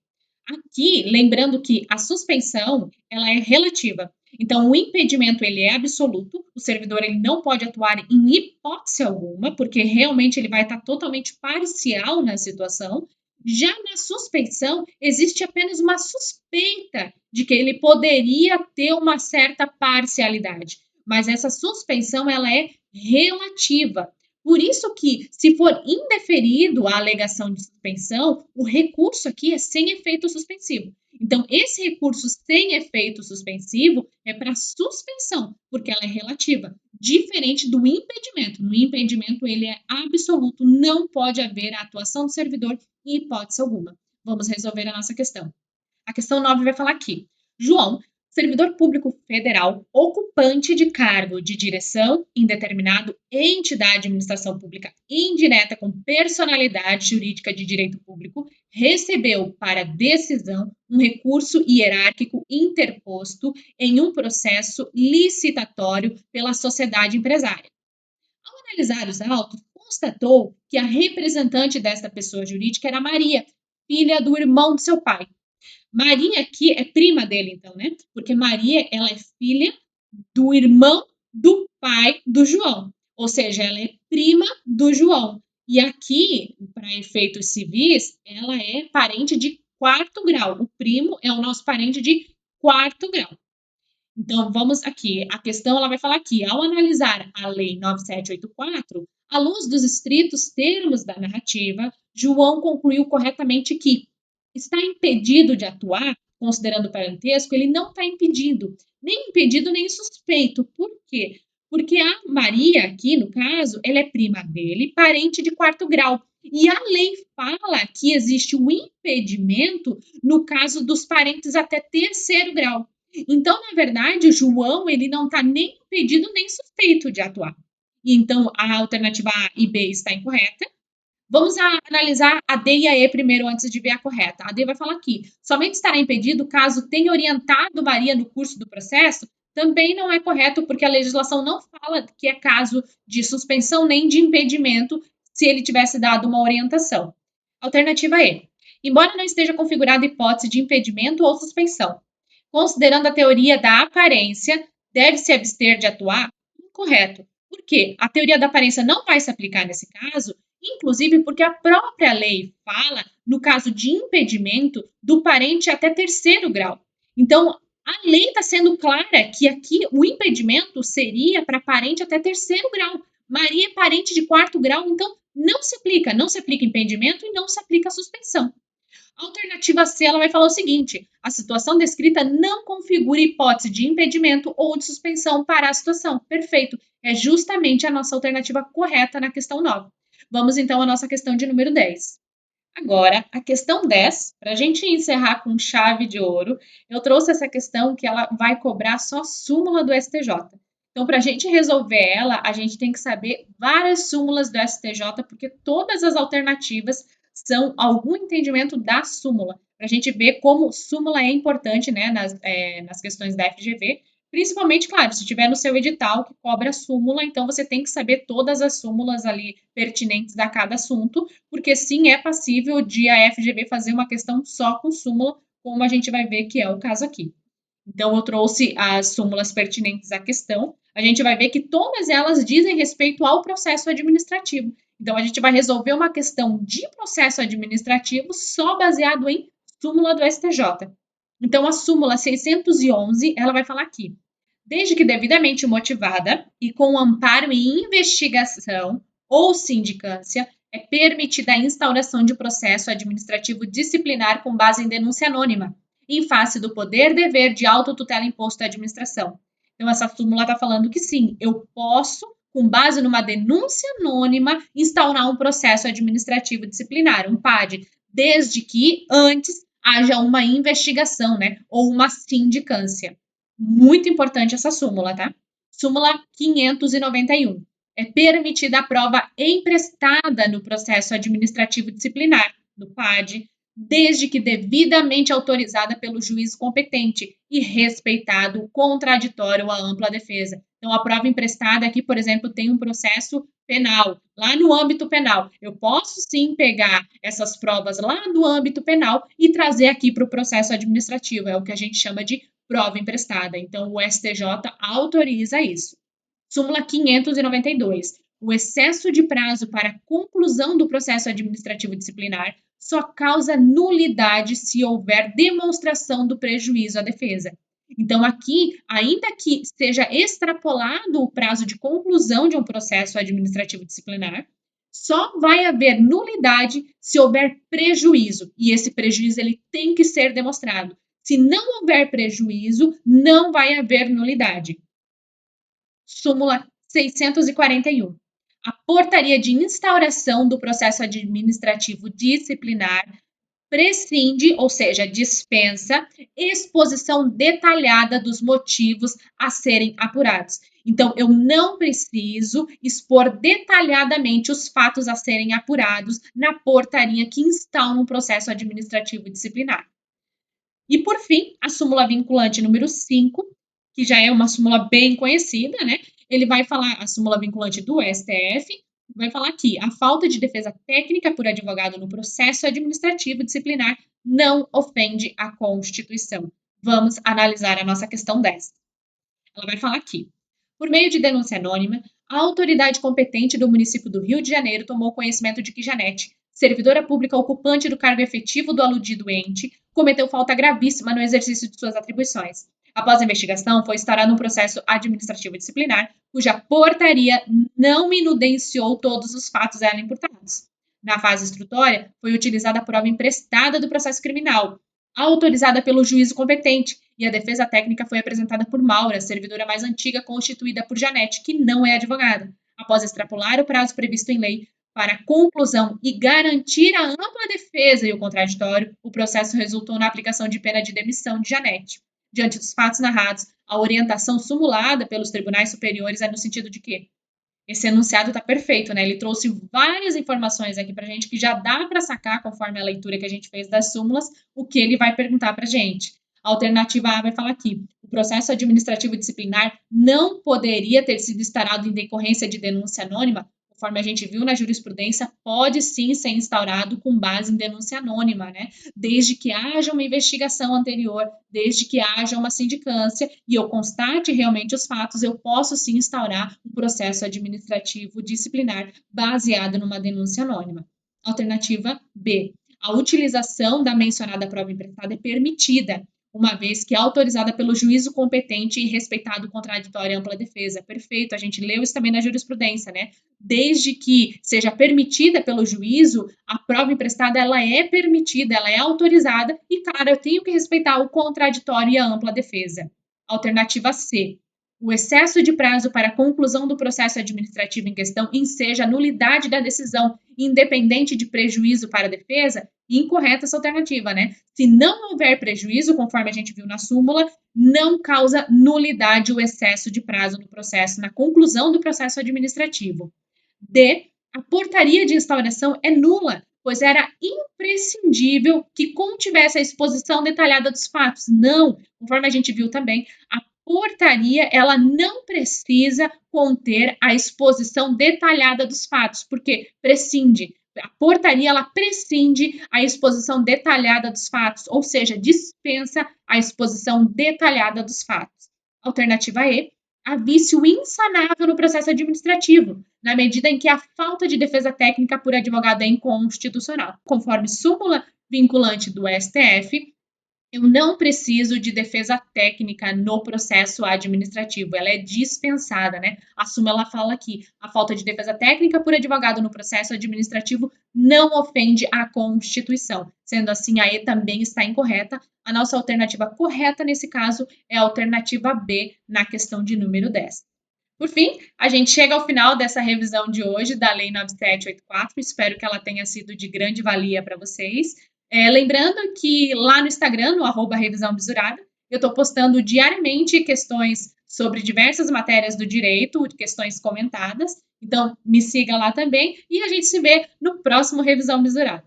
Aqui, lembrando que a suspensão ela é relativa. Então, o impedimento ele é absoluto, o servidor ele não pode atuar em hipótese alguma, porque realmente ele vai estar totalmente parcial na situação. Já na suspensão, existe apenas uma suspeita de que ele poderia ter uma certa parcialidade, mas essa suspensão ela é relativa. Por isso que, se for indeferido a alegação de suspensão, o recurso aqui é sem efeito suspensivo. Então, esse recurso sem efeito suspensivo é para suspensão, porque ela é relativa, diferente do impedimento. No impedimento, ele é absoluto, não pode haver a atuação do servidor em hipótese alguma. Vamos resolver a nossa questão. A questão 9 vai falar aqui. João, servidor público federal, ocupante de cargo de direção em determinado ente da administração pública indireta com personalidade jurídica de direito público, recebeu para decisão um recurso hierárquico interposto em um processo licitatório pela sociedade empresária. Ao analisar os autos, constatou que a representante desta pessoa jurídica era Maria, filha do irmão de seu pai. Maria aqui é prima dele, então, né? Porque Maria, ela é filha do irmão do pai do João. Ou seja, ela é prima do João. E aqui, para efeitos civis, ela é parente de quarto grau. O primo é o nosso parente de quarto grau. Então, vamos aqui. A questão ela vai falar aqui. Ao analisar a Lei 9784, à luz dos estritos termos da narrativa, João concluiu corretamente que está impedido de atuar, considerando o parentesco, ele não está impedido, nem impedido nem suspeito. Por quê? Porque a Maria, aqui no caso, ela é prima dele, parente de quarto grau. E a lei fala que existe o impedimento no caso dos parentes até terceiro grau. Então, na verdade, o João ele não está nem impedido nem suspeito de atuar. Então, a alternativa A e B está incorreta. Vamos analisar a D e a E primeiro antes de ver a correta. A D vai falar aqui: somente estará impedido caso tenha orientado Maria no curso do processo. Também não é correto, porque a legislação não fala que é caso de suspensão nem de impedimento se ele tivesse dado uma orientação. Alternativa E. Embora não esteja configurada hipótese de impedimento ou suspensão, considerando a teoria da aparência, deve-se abster de atuar? Incorreto. Por quê? A teoria da aparência não vai se aplicar nesse caso, inclusive porque a própria lei fala, no caso de impedimento, do parente até terceiro grau. Então, a lei está sendo clara que aqui o impedimento seria para parente até terceiro grau. Maria é parente de quarto grau, então não se aplica impedimento e não se aplica suspensão. A alternativa C, ela vai falar o seguinte: a situação descrita não configura hipótese de impedimento ou de suspensão para a situação. Perfeito. É justamente a nossa alternativa correta na questão 9. Vamos então à nossa questão de número 10. Agora, a questão 10, para a gente encerrar com chave de ouro, eu trouxe essa questão que ela vai cobrar só súmula do STJ. Então, para a gente resolver ela, a gente tem que saber várias súmulas do STJ, porque todas as alternativas são algum entendimento da súmula. Para a gente ver como súmula é importante, né, nas questões da FGV, principalmente, claro, se tiver no seu edital que cobra súmula, então você tem que saber todas as súmulas ali pertinentes a cada assunto, porque sim, é passível de a FGV fazer uma questão só com súmula, como a gente vai ver que é o caso aqui. Então, eu trouxe as súmulas pertinentes à questão. A gente vai ver que todas elas dizem respeito ao processo administrativo. Então, a gente vai resolver uma questão de processo administrativo só baseado em súmula do STJ. Então, a súmula 611, ela vai falar aqui: desde que devidamente motivada e com amparo em investigação ou sindicância, é permitida a instauração de processo administrativo disciplinar com base em denúncia anônima, em face do poder-dever de autotutela imposto à administração. Então, essa súmula está falando que sim, eu posso, com base numa denúncia anônima, instaurar um processo administrativo disciplinar, um PAD, desde que antes haja uma investigação, né, ou uma sindicância. Muito importante essa súmula, tá? Súmula 591. É permitida a prova emprestada no processo administrativo disciplinar, no PAD, desde que devidamente autorizada pelo juiz competente e respeitado o contraditório ou a ampla defesa. Então, a prova emprestada aqui, por exemplo, tem um processo penal, lá no âmbito penal. Eu posso sim pegar essas provas lá do âmbito penal e trazer aqui para o processo administrativo. É o que a gente chama de prova emprestada. Então, o STJ autoriza isso. Súmula 592. O excesso de prazo para conclusão do processo administrativo disciplinar só causa nulidade se houver demonstração do prejuízo à defesa. Então, aqui, ainda que seja extrapolado o prazo de conclusão de um processo administrativo disciplinar, só vai haver nulidade se houver prejuízo, e esse prejuízo ele tem que ser demonstrado. Se não houver prejuízo, não vai haver nulidade. Súmula 641. A portaria de instauração do processo administrativo disciplinar prescinde, ou seja, dispensa, exposição detalhada dos motivos a serem apurados. Então, eu não preciso expor detalhadamente os fatos a serem apurados na portaria que instaura um processo administrativo disciplinar. E, por fim, a súmula vinculante número 5, que já é uma súmula bem conhecida, né? Ele vai falar, a súmula vinculante do STF, vai falar que a falta de defesa técnica por advogado no processo administrativo disciplinar não ofende a Constituição. Vamos analisar a nossa questão 10. Ela vai falar aqui: por meio de denúncia anônima, a autoridade competente do município do Rio de Janeiro tomou conhecimento de que Janete, servidora pública ocupante do cargo efetivo do aludido ente, cometeu falta gravíssima no exercício de suas atribuições. Após a investigação, foi instaurado um processo administrativo disciplinar, cuja portaria não minudenciou todos os fatos a ela imputados. Na fase instrutória, foi utilizada a prova emprestada do processo criminal, autorizada pelo juízo competente, e a defesa técnica foi apresentada por Maura, servidora mais antiga constituída por Janete, que não é advogada. Após extrapolar o prazo previsto em lei para a conclusão e garantir a ampla defesa e o contraditório, o processo resultou na aplicação de pena de demissão de Janete. Diante dos fatos narrados, a orientação sumulada pelos tribunais superiores é no sentido de que esse enunciado está perfeito, né? Ele trouxe várias informações aqui para a gente que já dá para sacar, conforme a leitura que a gente fez das súmulas, o que ele vai perguntar para a gente. A alternativa A vai falar aqui: o processo administrativo disciplinar não poderia ter sido instaurado em decorrência de denúncia anônima, conforme a gente viu na jurisprudência, pode sim ser instaurado com base em denúncia anônima, né? Desde que haja uma investigação anterior, desde que haja uma sindicância e eu constate realmente os fatos, eu posso sim instaurar um processo administrativo disciplinar baseado numa denúncia anônima. Alternativa B: a utilização da mencionada prova emprestada é permitida, uma vez que é autorizada pelo juízo competente e respeitado o contraditório e ampla defesa. Perfeito, a gente leu isso também na jurisprudência, né? Desde que seja permitida pelo juízo, a prova emprestada ela é permitida, ela é autorizada e, claro, eu tenho que respeitar o contraditório e a ampla defesa. Alternativa C. O excesso de prazo para a conclusão do processo administrativo em questão enseja a nulidade da decisão, independente de prejuízo para a defesa. Incorreta essa alternativa, né? Se não houver prejuízo, conforme a gente viu na súmula, não causa nulidade o excesso de prazo no processo, na conclusão do processo administrativo. D. A portaria de instauração é nula, pois era imprescindível que contivesse a exposição detalhada dos fatos. Não, conforme a gente viu também, a portaria ela não precisa conter a exposição detalhada dos fatos, porque prescinde. A portaria ela prescinde a exposição detalhada dos fatos, ou seja, dispensa a exposição detalhada dos fatos. Alternativa E, há vício insanável no processo administrativo, na medida em que a falta de defesa técnica por advogado é inconstitucional. Conforme súmula vinculante do STF, eu não preciso de defesa técnica no processo administrativo, ela é dispensada, né? A súmula fala aqui, a falta de defesa técnica por advogado no processo administrativo não ofende a Constituição. Sendo assim, a E também está incorreta. A nossa alternativa correta nesse caso é a alternativa B, na questão de número 10. Por fim, a gente chega ao final dessa revisão de hoje da Lei 9784. Espero que ela tenha sido de grande valia para vocês. Lembrando que lá no Instagram, no @revisão bisurada, eu estou postando diariamente questões sobre diversas matérias do direito, questões comentadas. Então, me siga lá também e a gente se vê no próximo Revisão Bisurada.